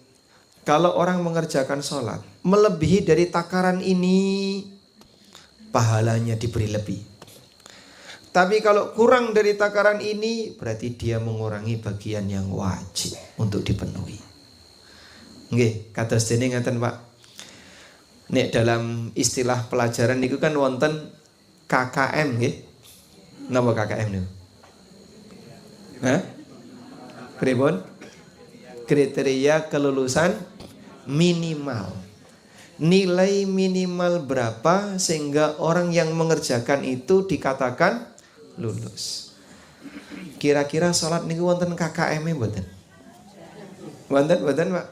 kalau orang mengerjakan salat melebihi dari takaran ini, pahalanya diberi lebih. Tapi kalau kurang dari takaran ini, berarti dia mengurangi bagian yang wajib untuk dipenuhi. Nggih, kados dene ngaten Pak. Nek dalam istilah pelajaran niku kan wonten KKM nggih. Napa KKM niku? Hah? Pripun? Kriteria kelulusan minimal. Nilai minimal berapa sehingga orang yang mengerjakan itu dikatakan lulus. Kira-kira salat niku wonten KKM-e mboten? Wonten Pak?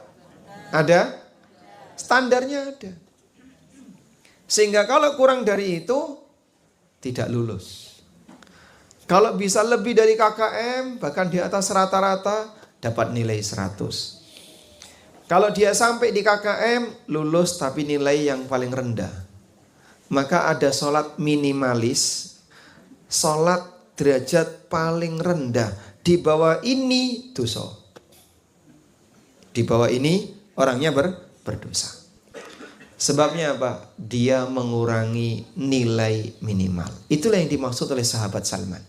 Ada? Standarnya ada. Sehingga kalau kurang dari itu tidak lulus. Kalau bisa lebih dari KKM, bahkan di atas rata-rata, dapat nilai 100. Kalau dia sampai di KKM, lulus tapi nilai yang paling rendah. Maka ada sholat minimalis, sholat derajat paling rendah. Di bawah ini dosa. Di bawah ini orangnya berdosa. Sebabnya apa? Dia mengurangi nilai minimal. Itulah yang dimaksud oleh sahabat Salman.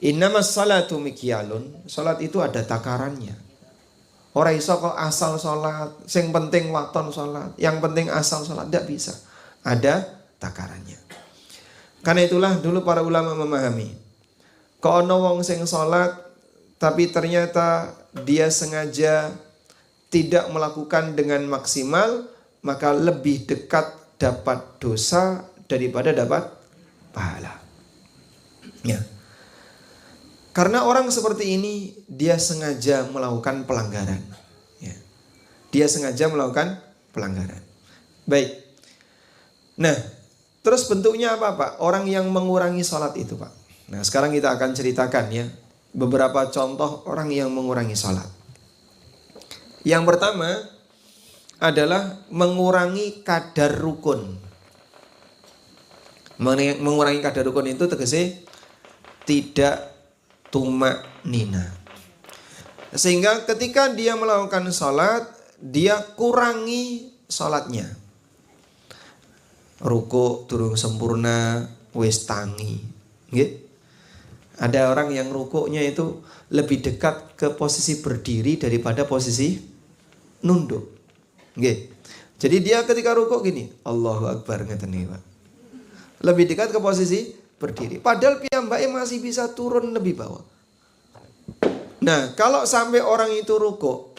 Innamas salatu mikyalun. Salat itu ada takarannya. Ora iso kok asal salat, sing penting waton salat, yang penting asal salat, tidak bisa. Ada takarannya. Karena itulah dulu para ulama memahami. Kok ono wong sing salat tapi ternyata dia sengaja tidak melakukan dengan maksimal, maka lebih dekat dapat dosa daripada dapat pahala. Ya. Karena orang seperti ini dia sengaja melakukan pelanggaran. Ya. Dia sengaja melakukan pelanggaran. Baik. Nah, terus bentuknya apa Pak? Orang yang mengurangi sholat itu Pak. Nah sekarang kita akan ceritakan ya beberapa contoh orang yang mengurangi sholat. Yang pertama adalah mengurangi kadar rukun. Mengurangi kadar rukun itu tegese tidak tumak nina. Sehingga ketika dia melakukan sholat, dia kurangi sholatnya. Ruku durung sempurna, wis tangi. Gitu. Ada orang yang rukuknya itu lebih dekat ke posisi berdiri daripada posisi nunduk. Gitu. Jadi dia ketika rukuk gini, Allahu Akbar ngeten iki, Pak. Lebih dekat ke posisi berdiri. Padahal piyambake masih bisa turun lebih bawah. Nah, kalau sampai orang itu rukuk,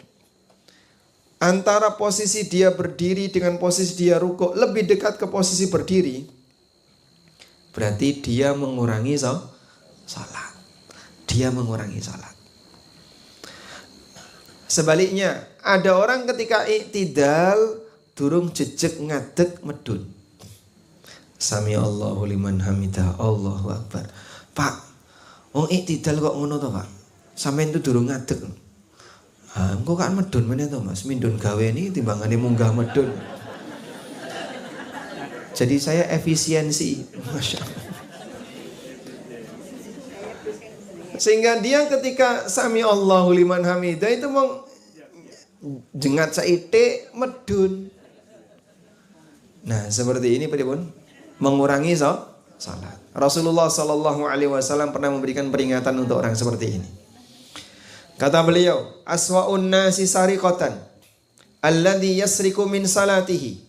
antara posisi dia berdiri dengan posisi dia rukuk lebih dekat ke posisi berdiri, berarti dia mengurangi salat. Dia mengurangi salat. Sebaliknya, ada orang ketika iktidal durung jejeg ngadeg medun. Sami Allahu liman hamidah, Allahu Akbar. Pak, wong iktidal kok ngono to, Pak? Sampeyan itu durung ngadeg. Engko kan medun meneh to, Mas. Mindun gawe ini timbangane munggah medun. Jadi saya efisiensi, Masya Allah. Sehingga dia ketika Sami Allahu liman hamidah itu mau jengat saite medun. Nah, seperti ini pripun? Mengurangi salat. Rasulullah sallallahu alaihi wasallam pernah memberikan peringatan untuk orang seperti ini. Kata beliau, aswa'un nasi sariqatan alladhi yasriku min salatihi.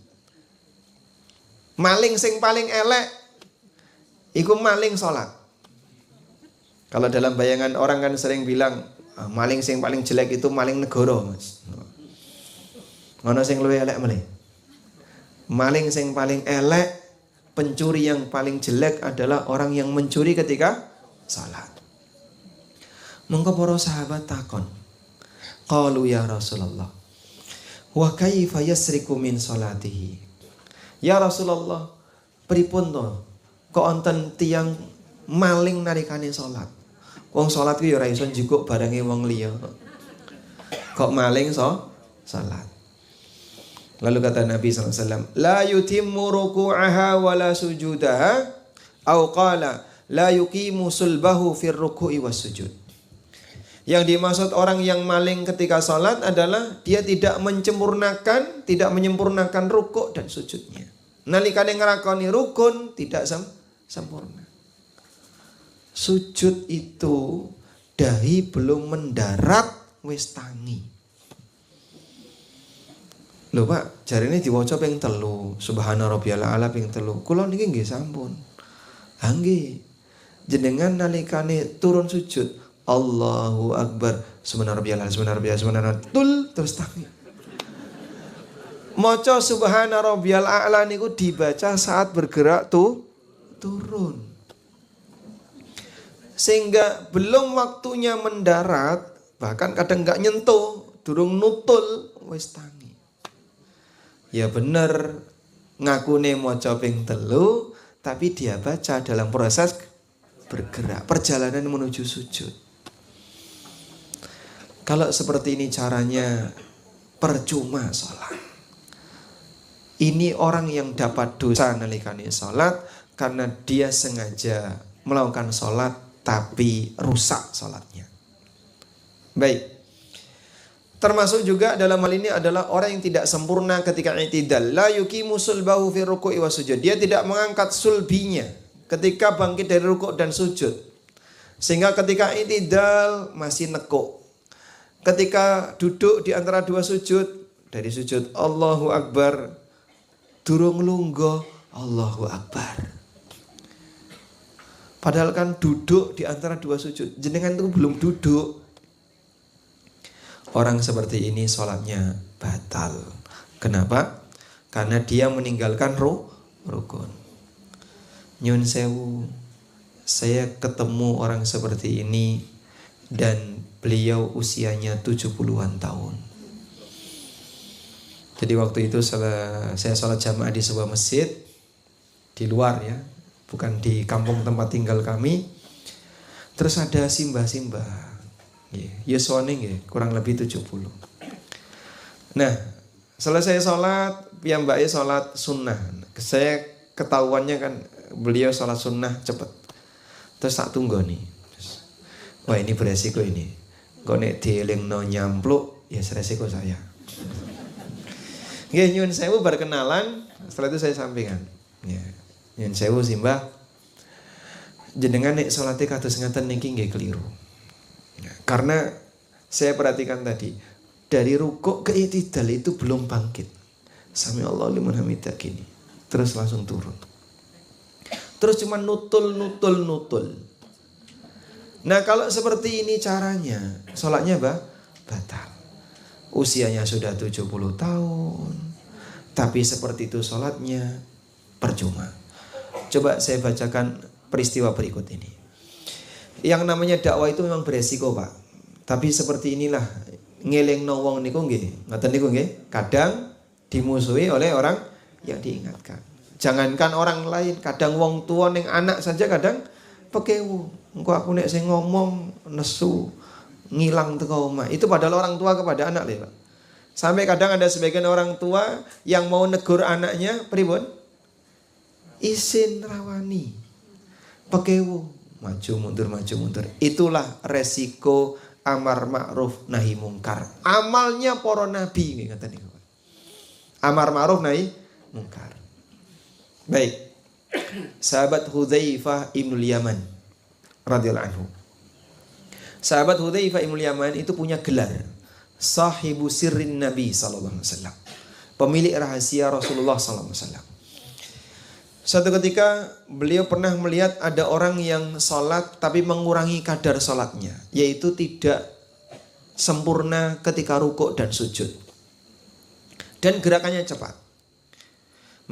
Maling sing paling elek iku maling salat. Kalau dalam bayangan orang kan sering bilang maling sing paling jelek itu maling negara, Mas. Ngono sing luwih elek meneh. Maling sing paling elek, pencuri yang paling jelek adalah orang yang mencuri ketika salat. Monggo para sahabat takon. Qalu ya Rasulullah, wa kaifa yasriku min salatihi? Ya Rasulullah, pripun to kok wonten tiyang maling nalikane salat? Wong salat ku ya ora iso njukuk barange wong liya. Kok maling salat? Lalu kata Nabi SAW, la yutimmu ruku'aha wa la sujudaha, au qala la yuqimu sulbahu fir ruku'i was sujud. Yang dimaksud orang yang maling ketika salat adalah dia tidak menyempurnakan rukuk dan sujudnya. Nalikane nglakoni rukun tidak sempurna. Sujud itu dahi belum mendarat wis tangi. Lho Pak, jarine diwaca ping 3, subhana rabbiyal a'la ping 3. Kula niki nggih sampun. Ha nggih. Jenengan nalikane turun sujud, Allahu Akbar, subhana rabbiyal a'la, subhana rabbiyal a'la, terus tangi. Maca subhana rabbiyal a'la niku dibaca saat bergerak turun. Sehingga belum waktunya mendarat, bahkan kadang enggak nyentuh, durung nutul wis tangi. Ya bener ngakune maca ping 3, tapi dia baca dalam proses bergerak, perjalanan menuju sujud. Kalau seperti ini caranya, percuma sholat. Ini orang yang dapat dosa nalikane sholat karena dia sengaja melakukan sholat tapi rusak sholatnya. Baik. Termasuk juga dalam hal ini adalah orang yang tidak sempurna ketika i'tidal. La yuqimu sulbahu fi ruku'i wa sujud. Dia tidak mengangkat sulbinya ketika bangkit dari rukuk dan sujud. Sehingga ketika i'tidal masih nekuk. Ketika duduk di antara dua sujud, dari sujud Allahu Akbar, durung lungguh Allahu Akbar. Padahal kan duduk di antara dua sujud. Jenengan itu belum duduk. Orang seperti ini sholatnya batal. Kenapa? Karena dia meninggalkan rukun. Nyun sewu, saya ketemu orang seperti ini dan beliau usianya 70-an tahun. Jadi waktu itu saya sholat jamaah di sebuah masjid di luar ya, bukan di kampung tempat tinggal kami. Terus ada simbah-simbah. Yuswane nggih, kurang lebih 70. Nah, selesai sholat, piyambake sholat sunnah. Saya ketahuannya kan beliau sholat sunnah cepet. Terus tak tunggu nih. Wah ini beresiko ini. Kok nek dielingno nyampluk, ya resiko saya. Nggih nyuwun sewu berkenalan, setelah itu saya sampaikan. Ya, nyuwun sewu simbah. Jenengan nek salate kados ngaten niki nggih keliru. Ya, karena saya perhatikan tadi dari rukuk ke i'tidal itu belum bangkit. Sami Allahu liman hamidah gini. Terus langsung turun. Terus cuma nutul. Nah, kalau seperti ini caranya, sholatnya batal. Usianya sudah 70 tahun. Tapi seperti itu sholatnya percuma. Coba saya bacakan peristiwa berikut ini. Yang namanya dakwah itu memang beresiko, Pak. Tapi seperti inilah ngelingno wong niku nggih. Ngoten niku nggih, kadang dimusuhi oleh orang yang diingatkan. Jangankan orang lain, kadang wong tua ning anak saja kadang pekewu. Engko aku nek sing ngomong nesu ngilang teko omah. Itu padahal orang tua kepada anak lho, Pak. Sampai kadang ada sebagian orang tua yang mau negur anaknya, pripun? Isin rawani. Pekewu. Maju mundur. Itulah resiko amar ma'ruf nahi mungkar. Amalnya para nabi ngaten niku. Amar ma'ruf nahi mungkar. Baik. Sahabat Hudzaifah Ibnul Yaman radhiyallahu anhu. Sahabat Hudzaifah Ibnul Yaman itu punya gelar sahibu sirrin Nabi sallallahu alaihi wasallam. Pemilik rahasia Rasulullah sallallahu alaihi wasallam. Suatu ketika beliau pernah melihat ada orang yang sholat tapi mengurangi kadar sholatnya. Yaitu tidak sempurna ketika rukuk dan sujud. Dan gerakannya cepat.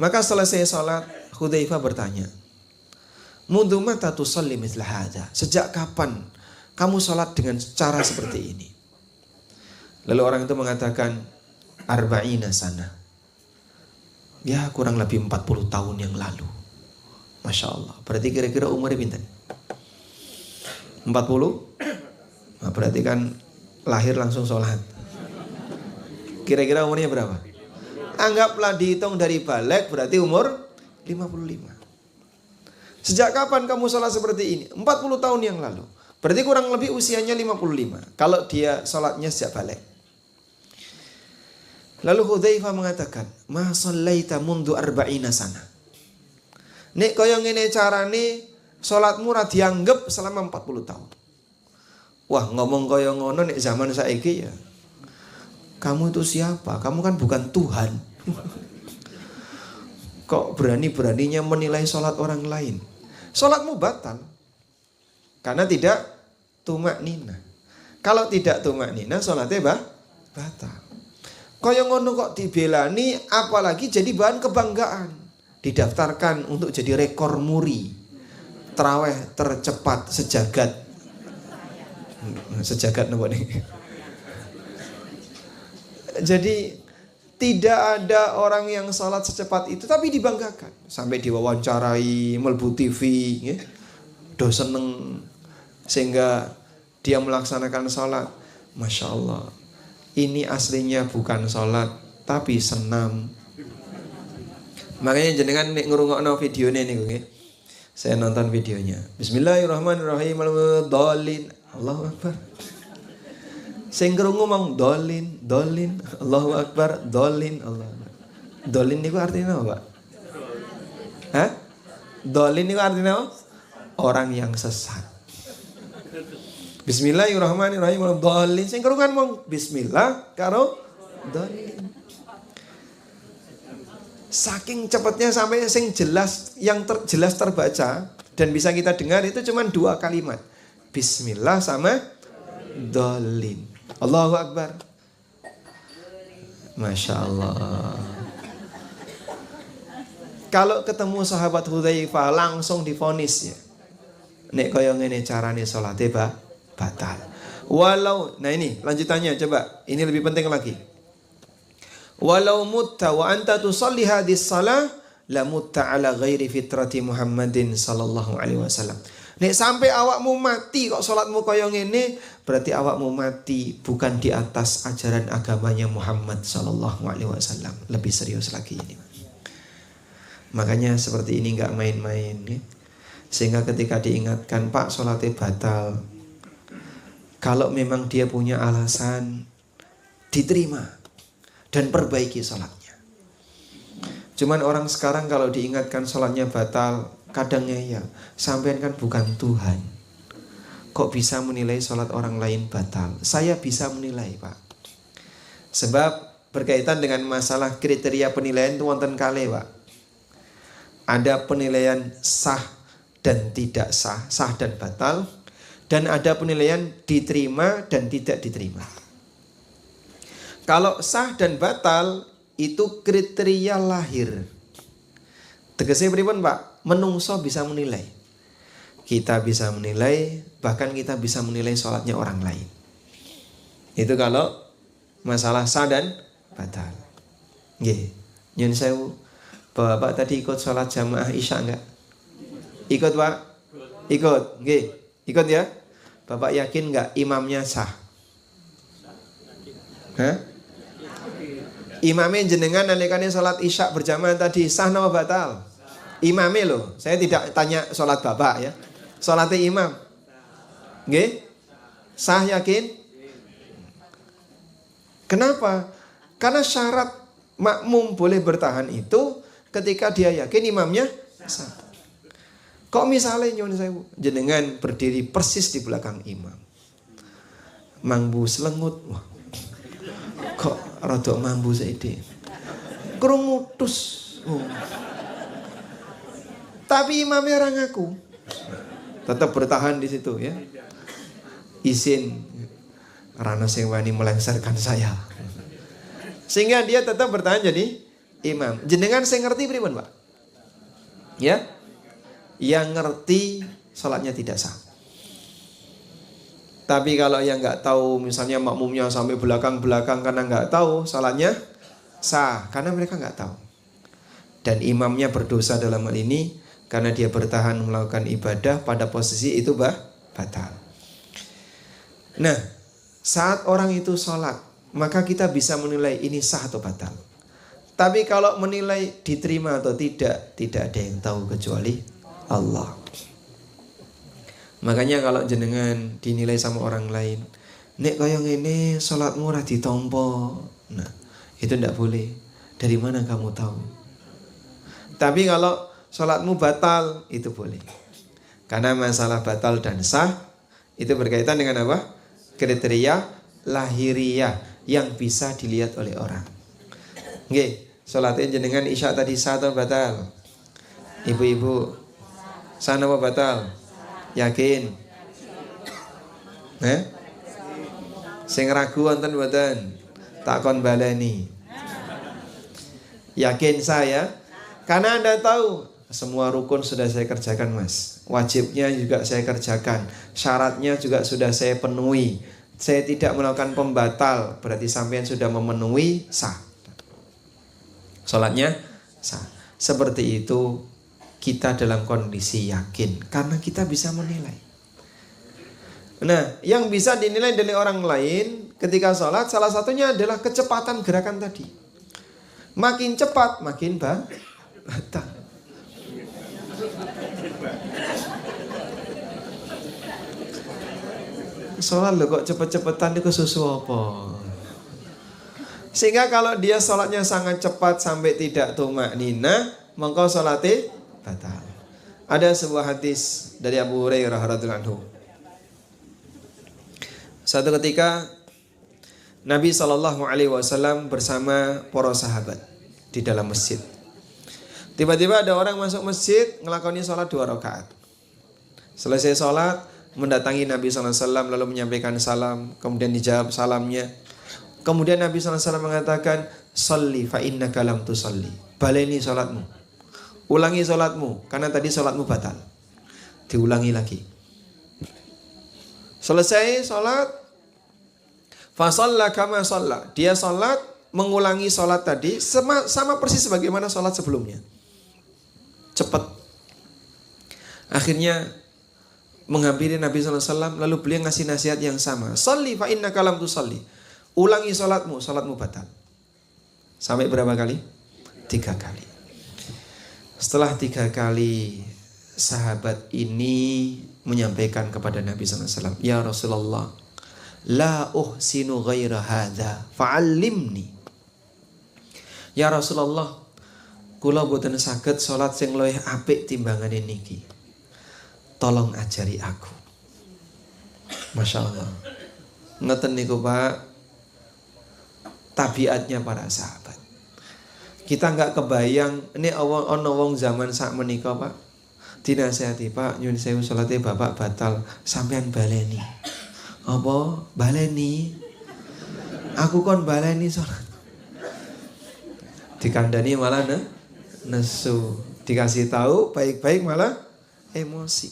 Maka selesai sholat, Hudzaifah bertanya, Mundu mata tusalli mithla hadza? Sejak kapan kamu sholat dengan cara seperti ini? Lalu orang itu mengatakan, arba'ina sana. Ya kurang lebih 40 tahun yang lalu. Masya Allah. Berarti kira-kira umurnya pinten? 40? Nah, berarti kan lahir langsung sholat. Kira-kira umurnya berapa? Anggaplah dihitung dari balik, berarti umur 55. Sejak kapan kamu sholat seperti ini? 40 tahun yang lalu. Berarti kurang lebih usianya 55. Kalau dia sholatnya sejak balik. Lalu Hudzaifah mengatakan, "Ma shallaita mundu arba'ina sana." Nek kaya ngene carane salatmu ora dianggep selama 40 tahun. Wah, ngomong kaya ngono nek zaman saiki ya. Kamu itu siapa? Kamu kan bukan Tuhan. Kok berani-beraninya menilai salat orang lain? Salatmu batal. Karena tidak tumak nina. Kalau tidak tumak nina, salatnya batal. Kaya ngono kok dibelani, apalagi jadi bahan kebanggaan. Didaftarkan untuk jadi rekor muri. Tarawih tercepat sejagat. Sejagat napa nih? Jadi tidak ada orang yang salat secepat itu, tapi dibanggakan. Sampai diwawancarai, mlebu TV, ya. Do seneng sehingga dia melaksanakan salat. Masya Allah. ini aslinya bukan sholat tapi senam. Makanya jenengan nek ngrungokno videone niku nggih. Saya nonton videonya. Bismillahirrahmanirrahim. Dolin. Allahu Akbar. Sing krungu mong dolin, dolin. Allahu Akbar, dolin, Allah. Dolin niku artinya apa, Pak? Hah? Dolin niku artinya apa? Orang yang sesat. Bismillahirrahmanirrahim. Dolin. Sing krungu kan mong bismillah karo dolin. Saking cepatnya sampai sing jelas, yang jelas terbaca dan bisa kita dengar itu cuma 2 kalimat. Bismillah sama dolin. Allahu Akbar. Masya Allah. Kalau ketemu sahabat Hudzaifah langsung divonis ya. Nek kaya ngene carane salate batal. Walau, nah ini lanjutannya coba. Ini lebih penting lagi. Walau mutta wa anta tusalli hadis salah la mutta ala ghairi fitrati Muhammadin sallallahu alaihi wasallam. Nek sampai awakmu mati kok salatmu kaya ngene, berarti awakmu mati bukan di atas ajaran agamanya Muhammad sallallahu alaihi wasallam. Lebih serius lagi ini. Makanya seperti ini enggak main-main ya. Sehingga ketika diingatkan, Pak salatnya batal, kalau memang dia punya alasan, diterima dan perbaiki sholatnya. Cuman orang sekarang kalau diingatkan sholatnya batal, kadang ngeyel. Sampean kan bukan Tuhan, kok bisa menilai sholat orang lain batal? Saya bisa menilai, Pak. Sebab berkaitan dengan masalah kriteria penilaian itu wonten kalih, Pak. Ada penilaian sah dan tidak sah, sah dan batal, dan ada penilaian diterima dan tidak diterima. Kalau sah dan batal itu kriteria lahir. Tegasnya pripun, Pak? Menungso bisa menilai. Kita bisa menilai, bahkan kita bisa menilai sholatnya orang lain. Itu kalau masalah sah dan batal. Nggih. Nyun sewu. Bapak tadi ikut sholat jamaah Isya enggak? Ikut, Pak? Ikut. Nggih. Ikut ya? Bapak yakin enggak imamnya sah? Hah? Imamnya jenengan nalikane sholat Isya berjamaah tadi sah napa batal? Imamnya loh. Saya tidak tanya sholat Bapak ya. Sholatnya imam. Nggih? Sah yakin? Kenapa? Karena syarat makmum boleh bertahan itu ketika dia yakin imamnya sah. Kok misalnya nyuwun sewu, jenengan berdiri persis di belakang imam. Mangbu selengut. Wah. Kok rada mambu saiki. Krungutus. Oh. Tapi imamnya ora ngaku. Tetap bertahan di situ ya. Izin rana sing wani melengsarkan saya. Sehingga dia tetap bertahan jadi imam. Jenengan sing ngerti pripun, Pak? Ya? Yang ngerti salatnya tidak sah. Tapi kalau yang nggak tahu, misalnya makmumnya sampai belakang-belakang karena nggak tahu, salatnya sah karena mereka nggak tahu. Dan imamnya berdosa dalam hal ini karena dia bertahan melakukan ibadah pada posisi itu batal. Nah, saat orang itu sholat, maka kita bisa menilai ini sah atau batal. Tapi kalau menilai diterima atau tidak ada yang tahu kecuali Allah. Makanya kalau jenengan dinilai sama orang lain, nek kaya ngene salatmu ora ditampa. Nah, itu ndak boleh. Dari mana kamu tahu? Tapi kalau salatmu batal, itu boleh. Karena masalah batal dan sah itu berkaitan dengan apa? Kriteria lahiriah yang bisa dilihat oleh orang. Nggih, salatnya jenengan Isya tadi sah atau batal? Ibu-ibu, sah apa batal? Yakin? Sing ragu wonten mboten? Takon baleni. Yakin saya? Karena Anda tahu semua rukun sudah saya kerjakan, Mas. Wajibnya juga saya kerjakan. Syaratnya juga sudah saya penuhi. Saya tidak melakukan pembatal, berarti sampean sudah memenuhi sah. Salatnya sah. Seperti itu kita dalam kondisi yakin karena kita bisa menilai. Nah, yang bisa dinilai dari orang lain ketika sholat salah satunya adalah kecepatan gerakan tadi. Makin cepat makin batal. Sholat lo kok cepet-cepetan itu susu apa? Sehingga kalau dia sholatnya sangat cepat sampai tidak tumaknina, maka sholatnya batal. Ada sebuah hadis dari Abu Hurairah radhiyallahu anhu. Satu ketika Nabi SAW bersama para sahabat di dalam masjid. Tiba-tiba ada orang masuk masjid ngelakoni sholat 2 rakaat. Selesai sholat, mendatangi Nabi SAW lalu menyampaikan salam, kemudian dijawab salamnya. Kemudian Nabi SAW mengatakan, "Sholli fa innaka lam tusolli." Baleni sholatmu, ulangi sholatmu, karena tadi sholatmu batal. Diulangi lagi. Selesai sholat, fa shalla kama shalla. Dia sholat, mengulangi sholat tadi sama persis sebagaimana sholat sebelumnya. Cepat. Akhirnya menghampiri Nabi SAW, lalu beliau ngasih nasihat yang sama. Sholli fa innaka lam tusolli. Ulangi sholatmu, sholatmu batal. Sampai berapa kali? 3 kali. Setelah 3 kali, sahabat ini menyampaikan kepada Nabi SAW, "Ya Rasulullah, la uhsinu ghaira hadha, fa'allimni." Ya Rasulullah, kula boten saged sholat sing luwih apik timbangane niki. Tolong ajari aku. Masya Allah. Ngeten niku Pak, tabiatnya para sahabat. Kita nggak kebayang ini ono wong zaman sak menika Pak. Dinasihati, "Pak, nyuwun sewu salate Bapak batal, sampean baleni." "Apa? Baleni? Aku kon baleni salat." Dikandani malah nesu. Dikasih tahu baik-baik malah emosi.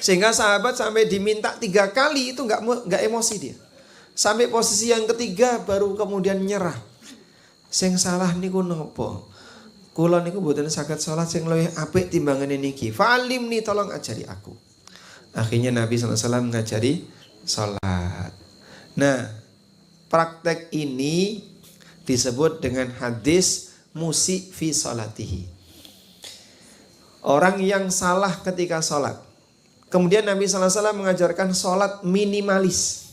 Sehingga sahabat sampai diminta 3 kali itu nggak emosi dia. Sampai posisi yang ketiga baru kemudian nyerah. Sing salah niku nopo? Kula niku mboten saged salat sing luwih apik timbangane niki. Fa'alimni, tolong ajari aku. Akhirnya Nabi SAW ngajari salat. Nah, praktek ini disebut dengan hadis musi fi salatihi. Orang yang salah ketika salat. Kemudian Nabi SAW mengajarkan salat minimalis.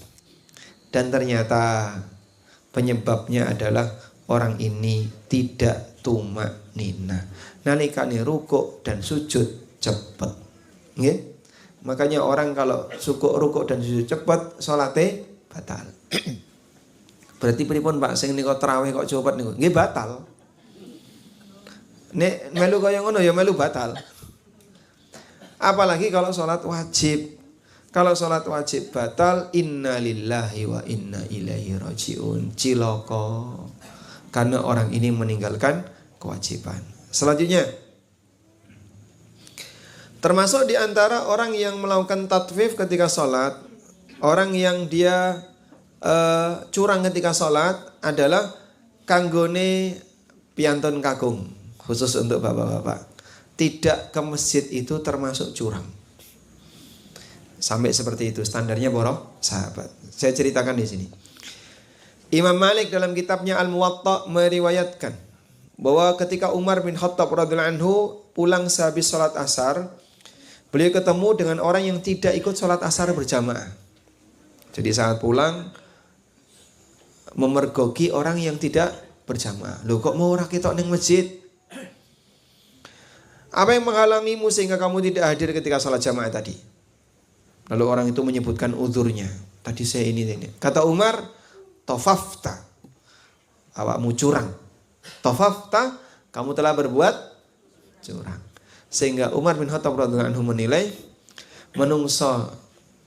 Dan ternyata penyebabnya adalah orang ini tidak tumaknina. Nalikane rukuk dan sujud cepet. Nggih? Makanya orang kalau rukuk dan sujud cepet, salate batal. Berarti pripun Pak sing nika tarawih kok cepet niku? Nggih batal. Nek melu kaya ngono ya melu batal. Apalagi kalau sholat wajib. Kalau sholat wajib batal, inna lillahi wa inna ilaihi rajiun. Ciloko. Karena orang ini meninggalkan kewajiban. Selanjutnya, termasuk di antara orang yang melakukan tatfif ketika sholat, orang yang dia curang ketika sholat adalah kanggone piantun kakung. Khusus untuk bapak-bapak. Tidak ke masjid itu termasuk curang. Sampai seperti itu standarnya boroh sahabat. Saya ceritakan di sini. Imam Malik dalam kitabnya Al-Muwatta meriwayatkan bahwa ketika Umar bin Khattab radhiyallahu anhu pulang sehabis sholat asar, beliau ketemu dengan orang yang tidak ikut sholat asar berjamaah. Jadi saat pulang memergoki orang yang tidak berjamaah. Loh kok mau ora ketok ning masjid? Apa yang menghalangimu sehingga kamu tidak hadir ketika sholat jamaah tadi? Lalu orang itu menyebutkan uzurnya. Tadi saya ini. Kata Umar, tofafta. Awakmu curang. Tofafta, kamu telah berbuat curang. Sehingga Umar bin Khattab radhiyallahu anhu menilai, menungso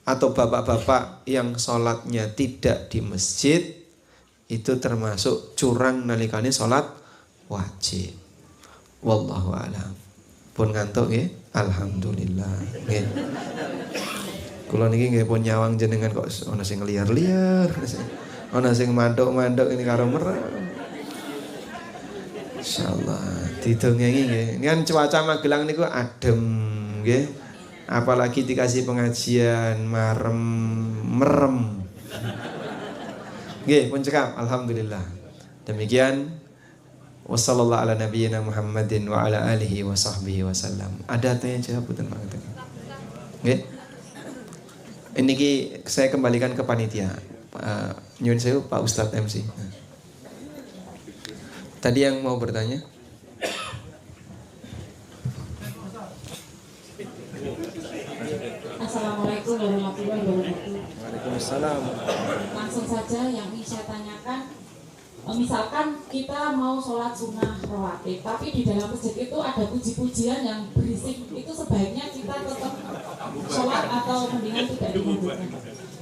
atau bapak-bapak yang sholatnya tidak di masjid, itu termasuk curang nalikane sholat wajib. Wallahu a'lam. Pun ngantuk nggih. Alhamdulillah nggih. Kula niki nggih pun nyawang jenengan kok ana sing liar-liar, ana sing manduk-manduk ini karo merem. Insyaallah didongengi nggih. Kan cuaca Magelang niku adem nggih. Apalagi dikasih pengajian merem. Nggih, pun cekap. Alhamdulillah. Demikian wassallallahu ala nabiyyina Muhammadin wa ala alihi wa sahbihi wasallam. Ada tanya jawab betul banget. Nggih. Ini saya kembalikan ke panitia. Nyuwun sewu Pak Ustadz MC. Tadi yang mau bertanya? Assalamualaikum warahmatullahi wabarakatuh. Waalaikumsalam. Langsung saja yang ingin saya tanyakan, misalkan kita mau sholat sunnah rawatib, tapi di dalam masjid itu ada puji-pujian yang berisik, itu sebaiknya kita tetap sholat atau mendingan tidak dilanjutkan?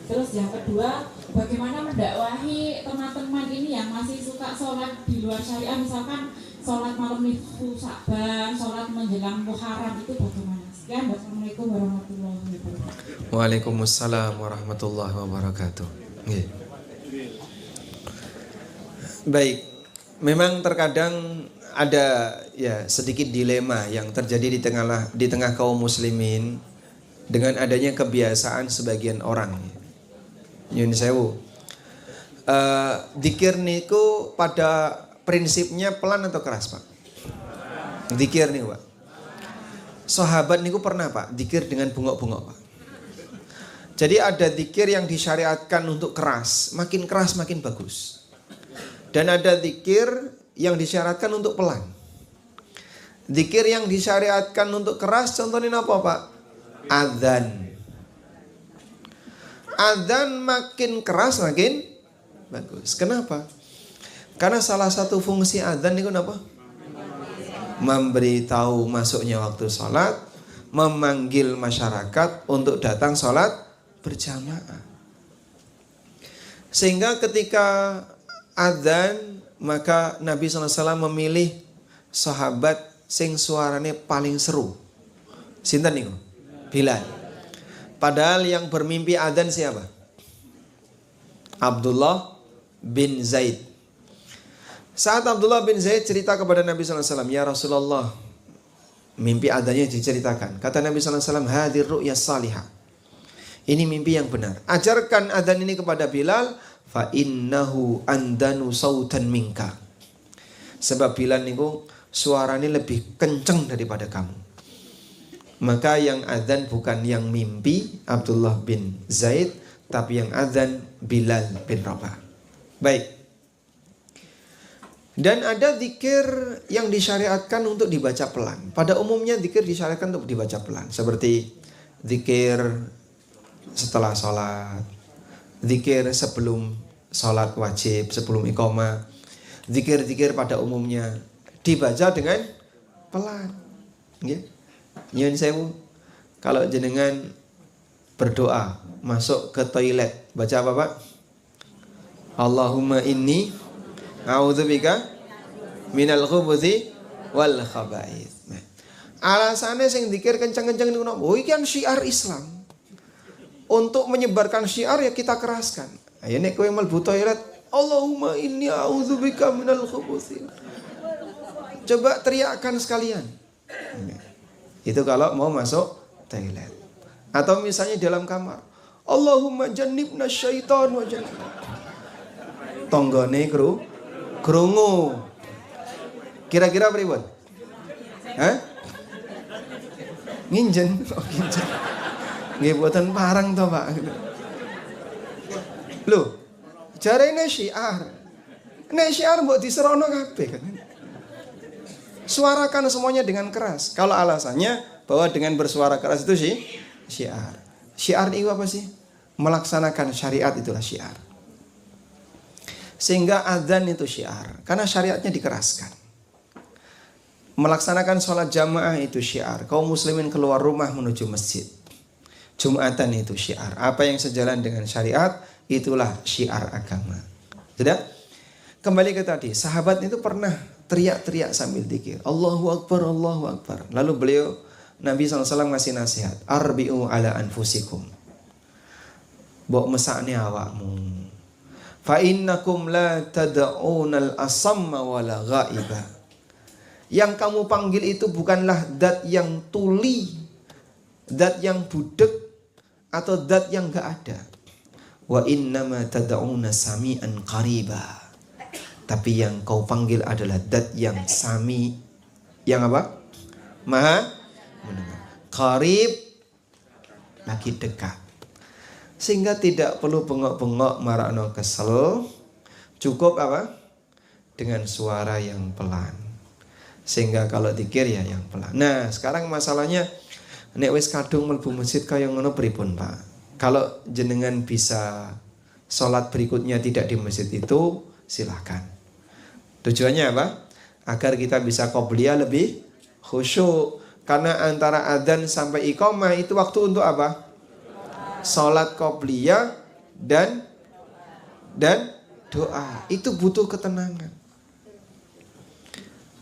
Terus yang kedua, bagaimana mendakwahi teman-teman ini yang masih suka sholat di luar syariah, misalkan sholat malam nisfu Sa'ban, sholat menjelang Muharram, itu bagaimana? Sekian, wassalamualaikum warahmatullahi wabarakatuh. Waalaikumsalam warahmatullahi wabarakatuh. Nggih. Baik, memang terkadang ada ya sedikit dilema yang terjadi di tengah kaum muslimin dengan adanya kebiasaan sebagian orang. Nyun sewu. Dzikir niku pada prinsipnya pelan atau keras, Pak? Dzikir niku, Pak. Sahabat niku pernah, Pak, dzikir dengan bungok-bungok, Pak. Jadi ada dzikir yang disyariatkan untuk keras makin bagus. Dan ada dzikir yang disyaratkan untuk pelan. Dzikir yang disyariatkan untuk keras contohnya apa, Pak? Adzan. Adzan makin keras makin bagus. Kenapa? Karena salah satu fungsi adzan itu apa? Memberitahu masuknya waktu sholat, memanggil masyarakat untuk datang sholat berjamaah. Sehingga ketika adzan, maka Nabi SAW memilih sahabat sing suarane paling seru. Sinten niku? Bilal. Padahal yang bermimpi adzan siapa? Abdullah bin Zaid. Saat Abdullah bin Zaid cerita kepada Nabi SAW, ya Rasulullah, mimpi adzannya diceritakan. Kata Nabi SAW, hadir ru'ya salihah. Ini mimpi yang benar. Ajarkan adzan ini kepada Bilal, fa innahu andanu sautan minka. Sebab Bilal niku suaranya lebih kenceng daripada kamu. Maka yang adzan bukan yang mimpi Abdullah bin Zaid, tapi yang adzan Bilal bin Rabah. Baik. Dan ada zikir yang disyariatkan untuk dibaca pelan. Pada umumnya zikir disyariatkan untuk dibaca pelan. Seperti zikir setelah sholat, zikir sebelum sholat wajib, sebelum iqamah. Zikir-zikir pada umumnya dibaca dengan pelan. Nyun sewu, kalau jenengan berdoa masuk ke toilet, baca apa, Pak? Allahumma inni a'udzubika minal khubuthi wal khaba'ith. Alasannya sing zikir kencang-kencang niku napa? Oh, iki kan syiar Islam. Untuk menyebarkan syiar ya kita keraskan. Ayo nek kowe mlebu toilet, Allahumma inni a'udzubika minal khubuthi. Coba teriakkan sekalian. Itu kalau mau masuk toilet. Atau misalnya dalam kamar, Allahumma jannibna syaitan wa jannib. Tonggone krungu. Kira-kira pripun? Hah? Nginjen. Oh, nginjen. Nggih boten parang to, Pak. Lho, jarene syiar. Nek syiar mbok diserono kabeh kan. Suarakan semuanya dengan keras. Kalau alasannya bahwa dengan bersuara keras itu sih syiar. Syiar itu apa sih? Melaksanakan syariat itulah syiar. Sehingga adzan itu syiar. Karena syariatnya dikeraskan. Melaksanakan sholat jamaah itu syiar. Kaum muslimin keluar rumah menuju masjid. Jumatan itu syiar. Apa yang sejalan dengan syariat, itulah syiar agama. Sudah? Kembali ke tadi. Sahabat itu pernah teriak-teriak sambil zikir. Allahu Akbar, Allahu Akbar. Lalu beliau, Nabi SAW ngasih nasihat. Arbi'u ala anfusikum. Bok mesakne awakmu. Fa innakum la tad'unal asamma wala ghaiba. Yang kamu panggil itu bukanlah zat yang tuli, zat yang budek, atau zat yang gak ada. Wa innama tad'una sami'an qariba. Tapi yang kau panggil adalah Dat yang sami, yang apa? Maha mendengar. Qarib, lagi dekat. Sehingga tidak perlu bengok-bengok marakno kesel. Cukup apa? Dengan suara yang pelan. Sehingga kalau zikir ya yang pelan. Nah, sekarang masalahnya nek wis kadung mlebu masjid kaya ngono pripun, Pak? Kalau jenengan bisa sholat berikutnya tidak di masjid itu, silahkan. Tujuannya apa? Agar kita bisa qobliyah lebih khusyuk. Karena antara adzan sampai iqamah itu waktu untuk apa? Sholat qobliyah dan doa. Itu butuh ketenangan.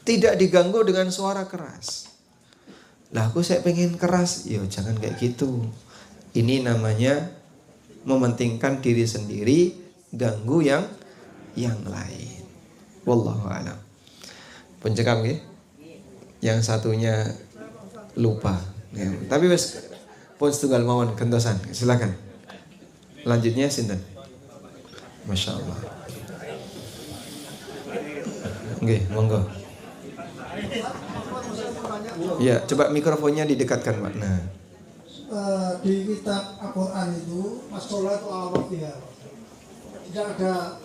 Tidak diganggu dengan suara keras. Lah aku saya pengen keras. Yo jangan kayak gitu. Ini namanya mementingkan diri sendiri, ganggu yang lain. Wallahu a'lam. Pencekam nggih. Yang satunya lupa. Ya, tapi wis pun setunggal mawon gentosan. Silakan. Lanjutnya sinten? Masya Allah. Nggih, monggo. Ya, coba mikrofonnya didekatkan, Pak. Nah. Di kitab Al-Quran itu as-sholatu ala waqtiha. Tidak ada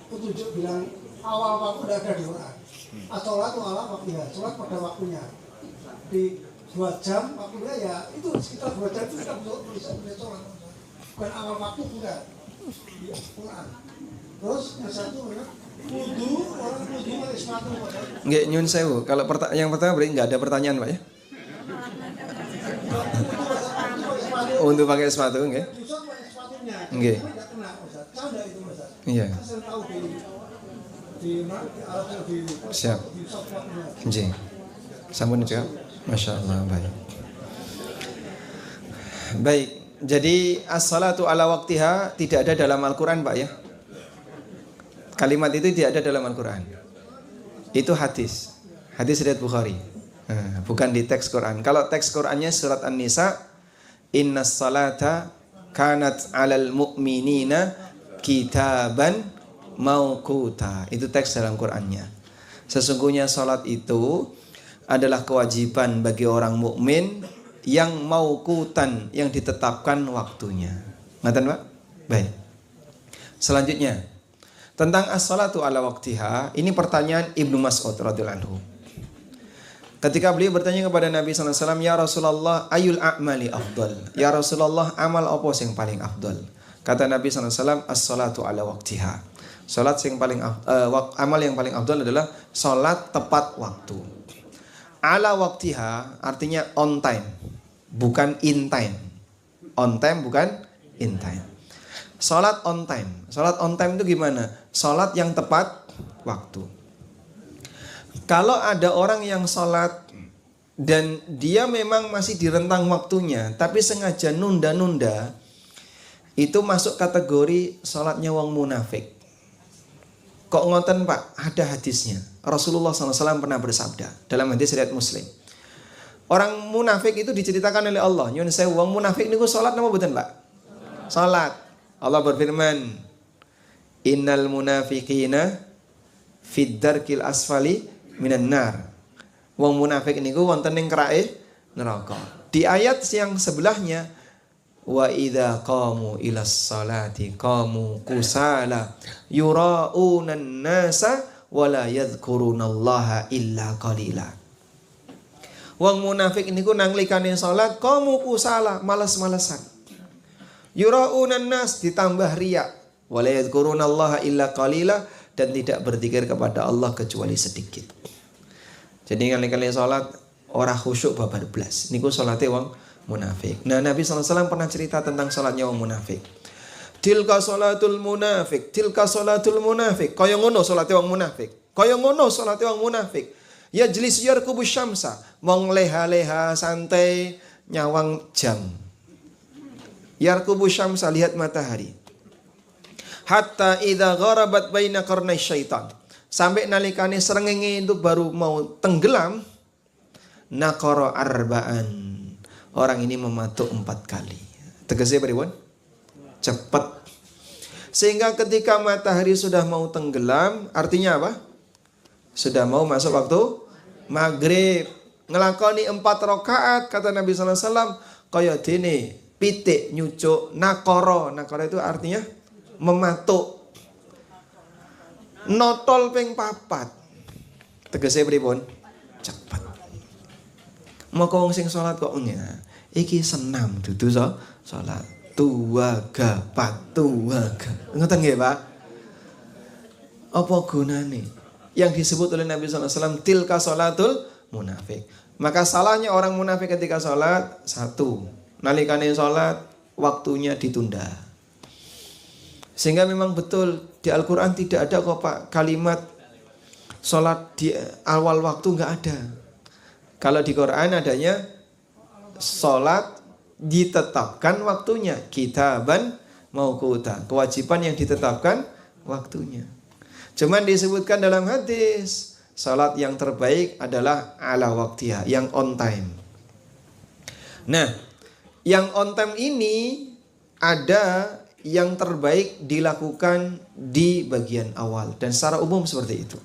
petunjuk bilang awal waktu, tidak ada di Quran. As-sholatu ala waqtiha, sholat pada waktunya. Di 2 jam waktunya ya itu sekitar 2 jam itu kita bisa sholat. Bukan awal waktu, bukan. Di Quran. Terus yang satu wudu, orang wudu pakai sepatu. Nggih, nyun sewu. Kalau yang pertama berarti nggak ada pertanyaan, Pak ya? Untuk pakai sepatu, nggih. Nggih. Iya. Siap. Nggih. Sampun jawab. Masya Allah, baik. Baik. Jadi as-salatu ala waqtiha tidak ada dalam Al-Quran, Pak ya? Kalimat itu tidak ada dalam Al-Quran. Itu hadis. Hadis riwayat Bukhari. Bukan di teks Quran. Kalau teks Qurannya surat An-Nisa, innas salata kanat 'alal mu'minina kitaban mauquta. Itu teks dalam Qurannya. Sesungguhnya salat itu adalah kewajiban bagi orang mukmin yang mauqutan, yang ditetapkan waktunya. Ngaten, Pak? Baik. Selanjutnya, tentang as-salatu ala waqtiha, ini pertanyaan Ibnu Mas'ud radhiyallahu anhu. Ketika beliau bertanya kepada Nabi SAW, ya Rasulullah, ayul a'mali afdal? Ya Rasulullah, amal apa yang paling afdal? Kata Nabi SAW, as-salatu ala waqtiha. Salat yang paling amal yang paling afdal adalah salat tepat waktu. Ala waqtiha artinya on time, bukan in time. On time bukan in time. Salat on time. Salat on time itu gimana? Salat yang tepat waktu. Kalau ada orang yang salat dan dia memang masih di rentang waktunya, tapi sengaja nunda-nunda, itu masuk kategori salatnya wong munafik. Kok ngoten, Pak? Ada hadisnya. Rasulullah SAW pernah bersabda dalam hadis riwayat Muslim. Orang munafik itu diceritakan oleh Allah. Nyun sewu, wong munafik niku salat napa mboten, Pak? Salat. Allah berfirman, innal munafiqina fid darkil asfali minan nar. Wong munafik niku wonten ning kerake neraka. Di ayat yang sebelahnya, wa idza qamu ilas salati qamu kusala yuraunan nasa wala yadhkurunallaha illa qalila. Wong munafik niku nanglikane salat qamu kusala, males-malesan. Yuraunan nas ditambah riya, wala yadhkurunallaha illa qalila, dan tidak berzikir kepada Allah kecuali sedikit. Jadi kali-kali salat ora khusyuk babar blas. Niku salate wong munafik. Nah, Nabi SAW pernah cerita tentang salatnya wong munafik. Tilka salatul munafik, tilka salatul munafik. Kaya ngono salate wong munafik. Kaya ngono salate wong munafik. Ya jelis yarkubu syamsa, wong leha-leha santai nyawang jam. Yarkubu syamsa, lihat matahari. Hatta idza gharabat baina qarnai syaitan. Sampai nalikane srengenge itu baru mau tenggelam, naqara arba'an. Orang ini mematuk 4 kali. Tegese pripun? Cepet. Sehingga ketika matahari sudah mau tenggelam, artinya apa? Sudah mau masuk waktu maghrib. Ngelakoni 4 rakaat kata Nabi sallallahu alaihi wasallam kaya dene pitik nyucuk nakara. Nakara itu artinya mematuk. Notol ping 4. Tegese pripun? Cepet. Moko wong sing salat kok iki senam dudu salat. Tuwaga patuwaga. Ngoten nggih, Pak? Apa gunane? Yang disebut oleh Nabi sallallahu alaihi wasallam tilka salatul munafik. Maka salahnya orang munafik ketika salat, 1, nalikane salat waktunya ditunda. Sehingga memang betul di Al-Qur'an tidak ada kok Pak kalimat salat di awal waktu, enggak ada. Kalau di Quran adanya salat ditetapkan waktunya, kitaban mauquta, kewajiban yang ditetapkan waktunya. Cuman disebutkan dalam hadis, salat yang terbaik adalah ala waktiha, yang on time. Nah, yang on time ini ada yang terbaik dilakukan di bagian awal dan secara umum seperti itu.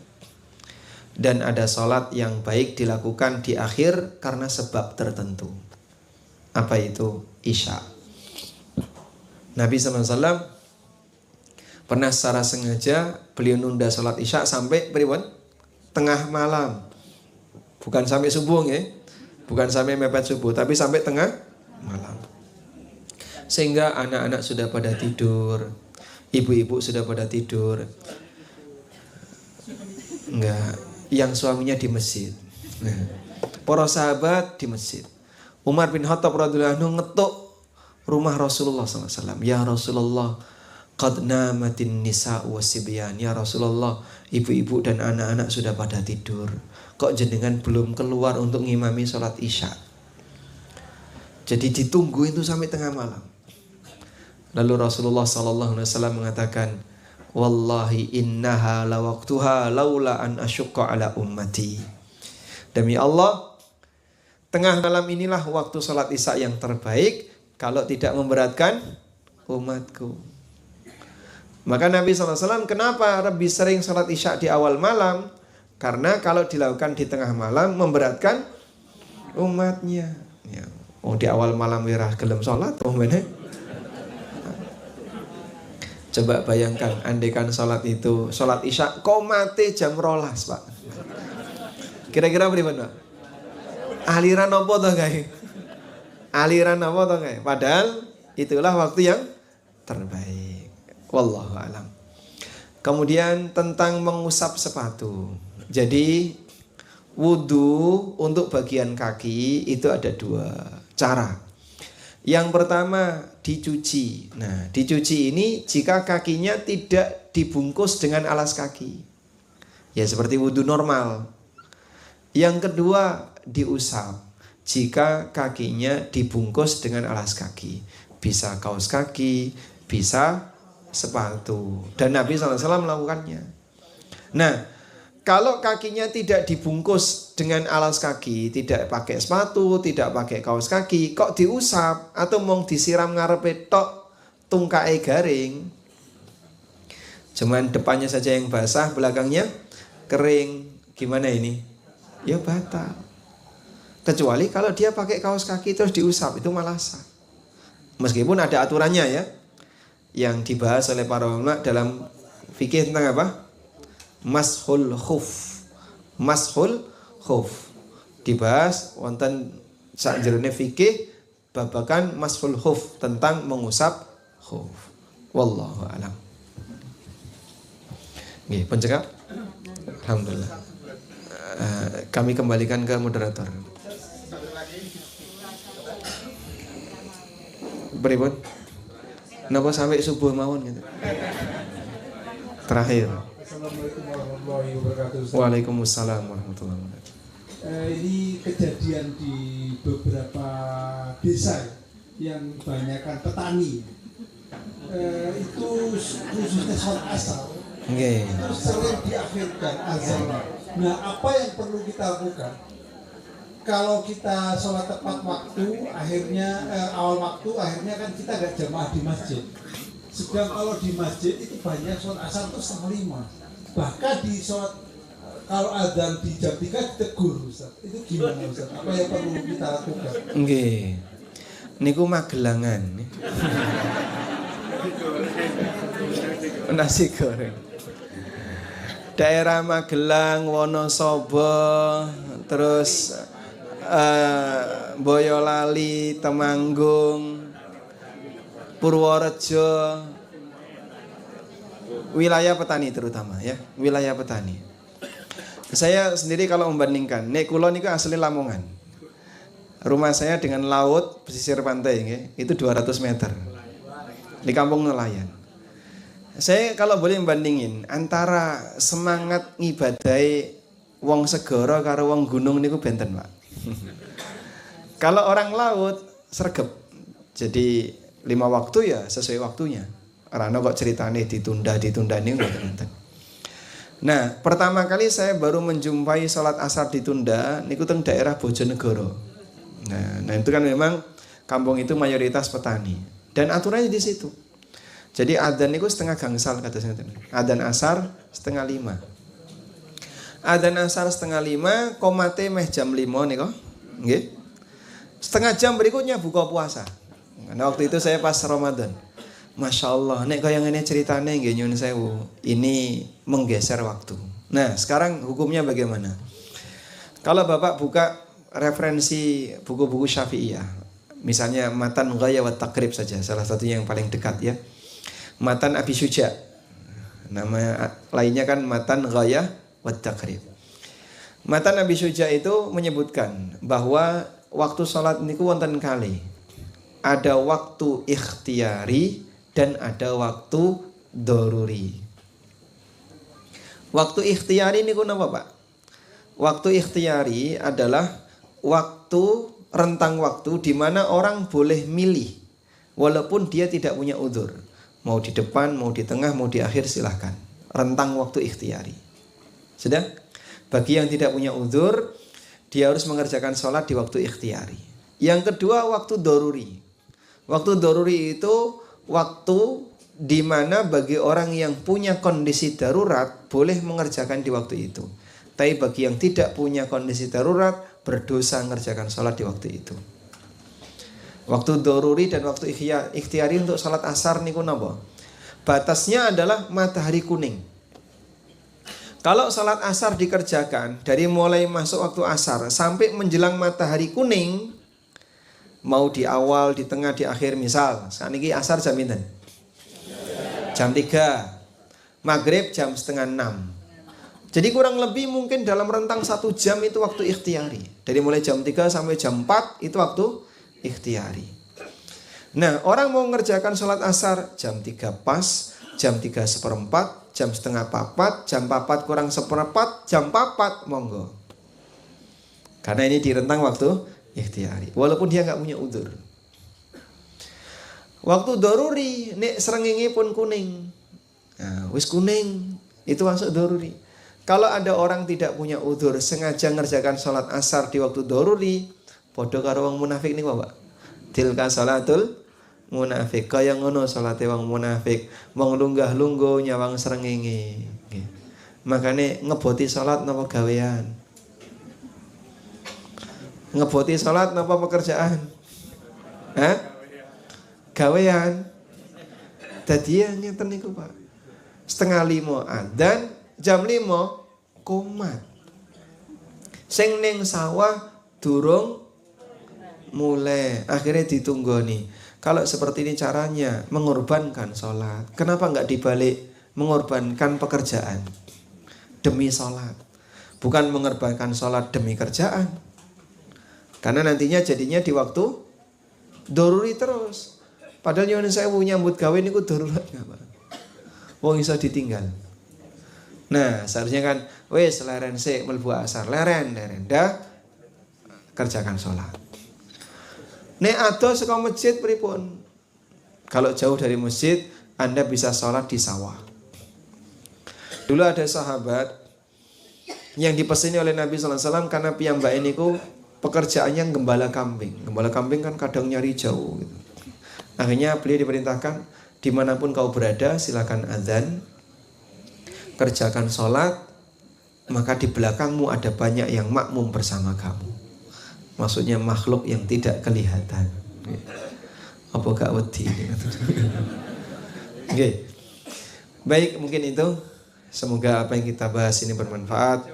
Dan ada salat yang baik dilakukan di akhir karena sebab tertentu. Apa itu? Isya. Nabi SAW pernah secara sengaja beliau nunda salat isya sampai pripun? Tengah malam. Bukan sampai subuh ya. Bukan sampai mepet subuh, tapi sampai tengah malam. Sehingga anak-anak sudah pada tidur, ibu-ibu sudah pada tidur. Enggak, yang suaminya di masjid. Para sahabat di masjid. Umar bin Khattab radhiyallahu anhu ngetuk rumah Rasulullah SAW. Ya Rasulullah, qad namatin nisa wasibyan. Ya Rasulullah, ibu-ibu dan anak-anak sudah pada tidur. Kok jenengan belum keluar untuk ngimami sholat isya? Jadi ditunggu itu sampai tengah malam. Lalu Rasulullah SAW mengatakan, wallahi innaha lawaqtuha laula an asyukka ala ummati. Demi Allah, tengah malam inilah waktu sholat isya yang terbaik kalau tidak memberatkan umatku. Maka Nabi SAW kenapa lebih sering sholat isya di awal malam? Karena kalau dilakukan di tengah malam memberatkan umatnya. Ya. Oh, di awal malam wirah gelem sholat. Oh, mana? Coba bayangkan, andaikan sholat itu, sholat isya kok mati jam 12, Pak. Kira-kira bagaimana, Pak? Aliran apa toh guys? Aliran apa toh guys? Padahal itulah waktu yang terbaik. Wallahu alam. Kemudian tentang mengusap sepatu. Jadi wudu untuk bagian kaki itu ada 2 cara. Yang pertama dicuci. Nah, dicuci ini jika kakinya tidak dibungkus dengan alas kaki. Ya seperti wudu normal. Yang kedua diusap. Jika kakinya dibungkus dengan alas kaki. Bisa kaos kaki, bisa sepatu. Dan Nabi SAW melakukannya. Nah, kalau kakinya tidak dibungkus dengan alas kaki, tidak pakai sepatu, tidak pakai kaos kaki, kok diusap atau mau disiram ngarepe tok tungkae garing. Cuman depannya saja yang basah, belakangnya kering. Gimana ini? Ya batal. Kecuali kalau dia pakai kaos kaki terus diusap, itu malah sah. Meskipun ada aturannya ya. Yang dibahas oleh para ulama dalam fikih tentang apa? Mashul khuf. Mashul khuf dibahas wonten sakjerone fikih babakan mashul khuf tentang mengusap khuf. Wallahu alam. Nggih, pun cekap. Alhamdulillah. Kami kembalikan ke moderator. Beribun. Napa sampai subuh mawon gitu. Terakhir. Assalamualaikum warahmatullahi wabarakatuh. Waalaikumsalam warahmatullahi wabarakatuh. Ini kejadian di beberapa desa yang banyakkan petani. Itu khususnya sholat asar. Okay. Itu sering diakhirkan azan. Nah, apa yang perlu kita lakukan? Kalau kita sholat tepat waktu, akhirnya awal waktu, akhirnya kan kita gak jamaah di masjid. Sedang kalau di masjid itu banyak sholat asar itu 4:30. Bahkan di sholat kalau adzan di jam 3 ditegur Ustaz. Itu gimana Ustaz? Apa yang perlu kita lakukan? Nggih. Niku Magelangan. Nasi goreng. Daerah Magelang, Wonosobo, terus Boyolali, Temanggung, Purworejo, wilayah petani terutama ya, wilayah petani. Saya sendiri kalau membandingkan, nek kula niku asli Lamongan. Rumah saya dengan laut pesisir pantai itu 200 meter. Di kampung nelayan. Saya kalau boleh membandingin antara semangat ngibadai wong segara karo wong gunung niku benten, Pak. Kalau orang laut sregep. Jadi 5 waktu ya sesuai waktunya. Ora ono kok ceritane ditunda niku mboten. Nah, pertama kali saya baru menjumpai salat asar ditunda niku teng daerah Bojonegoro. Nah itu kan memang kampung itu mayoritas petani dan aturannya di situ. Jadi adzan niku setengah gangsal kata saya. Adzan asar setengah 5. Adzan asar setengah 5, komate meh jam 5 niku. Nggih. Setengah jam berikutnya buka puasa. Nah waktu itu saya pas Ramadan. Masya Allah, nek kaya ngene ceritane nggih nyun sewu. Ini menggeser waktu. Nah, sekarang hukumnya bagaimana? Kalau Bapak buka referensi buku-buku Syafi'iyah, misalnya Matan Ghaya wa Taqrib saja, salah satu yang paling dekat ya. Matan Abi Syuja. Nama lainnya kan Matan Ghaya wa Taqrib. Matan Abi Syuja itu menyebutkan bahwa waktu salat niku wonten kali. Ada waktu ikhtiari dan ada waktu doruri. Waktu ikhtiari niku napa, Pak? Waktu ikhtiari adalah waktu rentang waktu di mana orang boleh milih walaupun dia tidak punya udzur. Mau di depan, mau di tengah, mau di akhir silahkan. Rentang waktu ikhtiari. Sudah? Bagi yang tidak punya udzur, dia harus mengerjakan sholat di waktu ikhtiari. Yang kedua, waktu doruri. Waktu doruri itu waktu di mana bagi orang yang punya kondisi darurat boleh mengerjakan di waktu itu. Tapi bagi yang tidak punya kondisi darurat berdosa mengerjakan sholat di waktu itu. Waktu doruri dan waktu ikhtiari untuk sholat asar niku napa? Batasnya adalah matahari kuning. Kalau sholat asar dikerjakan dari mulai masuk waktu asar sampai menjelang matahari kuning, mau di awal, di tengah, di akhir, misal saat ini asar jam pinten? Jam 3, maghrib jam setengah 6. Jadi kurang lebih mungkin dalam rentang 1 jam itu waktu ikhtiari. Dari mulai jam 3 sampai jam 4 itu waktu ikhtiari. Nah, orang mau mengerjakan sholat asar jam 3 pas, jam 3:04, jam setengah 4, jam 4 kurang 1/4, jam 4 monggo. Karena ini di rentang waktu ikhtiari. Walaupun dia nggak punya udzur. Waktu doruri, nek srengenge pun kuning. Nah, wis kuning, itu masuk doruri. Kalau ada orang tidak punya udzur sengaja ngerjakan sholat asar di waktu doruri, podo karo wong munafik nih Bapak. Tilka sholatul munafik. Kaya ngono salate wong munafik, wong lunggah-lungguh nyawang srengenge. Makane ngeboti sholat napa gawean? Ngeboti sholat napa pekerjaan? Hah? Gawean. Dadi ngeten niku Pak. 4:30 adzan, jam 5 komat. Sing ning sawah durung mulai, akhirnya ditunggoni. Kalau seperti ini caranya mengorbankan sholat, kenapa nggak dibalik mengorbankan pekerjaan demi sholat, bukan mengorbankan sholat demi kerjaan? Karena nantinya jadinya di waktu doruri terus. Padahal nyuwun sewu nyambut gawe niku darurat nggak Pak? Wong iso ditinggal. Nah, seharusnya kan wis leren sik mlebu asar, leren dah kerjakan sholat. Nek ado saka masjid pripun? Kalau jauh dari masjid, Anda bisa sholat di sawah. Dulu ada sahabat yang dipesini oleh Nabi SAW karena piyambake niku pekerjaannya gembala kambing. Gembala kambing kan kadang nyari jauh gitu. Akhirnya beliau diperintahkan, Dimanapun kau berada, silakan adzan, kerjakan sholat, maka di belakangmu ada banyak yang makmum bersama kamu. Maksudnya makhluk yang tidak kelihatan. Apa gak wedi? Oke. Baik, mungkin itu. Semoga apa yang kita bahas ini bermanfaat.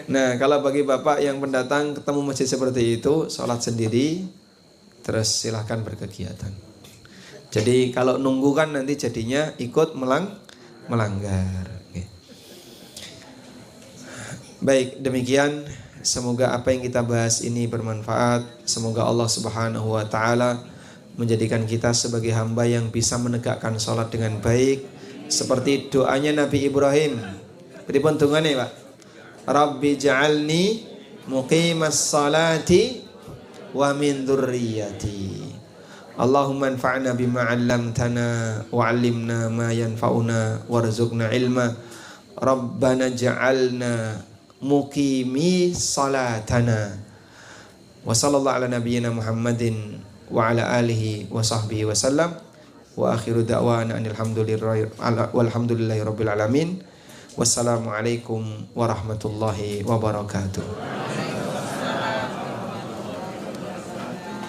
Nah, kalau bagi bapak yang pendatang ketemu masjid seperti itu, sholat sendiri, terus silahkan berkegiatan. Jadi kalau nunggu kan nanti jadinya ikut melanggar. Oke. Baik, demikian. Semoga apa yang kita bahas ini bermanfaat. Semoga Allah Subhanahu wa ta'ala menjadikan kita sebagai hamba yang bisa menegakkan sholat dengan baik, seperti doanya Nabi Ibrahim. Pripun dongane, Pak? Rabbi ja'alni muqimas salati wa min dzurriyyati. Allahumma anfa'na bima 'allamtana wa 'allimna ma yanfa'una warzuqna ilma. Rabbana ja'alna muqimi salatana. Wa sallallahu ala nabiyyina Muhammadin wa ala alihi wa sahbihi wa sallam. Wa akhiru da'wana walhamdulillahi rabbil alamin. Wassalamualaikum warahmatullahi wabarakatuh.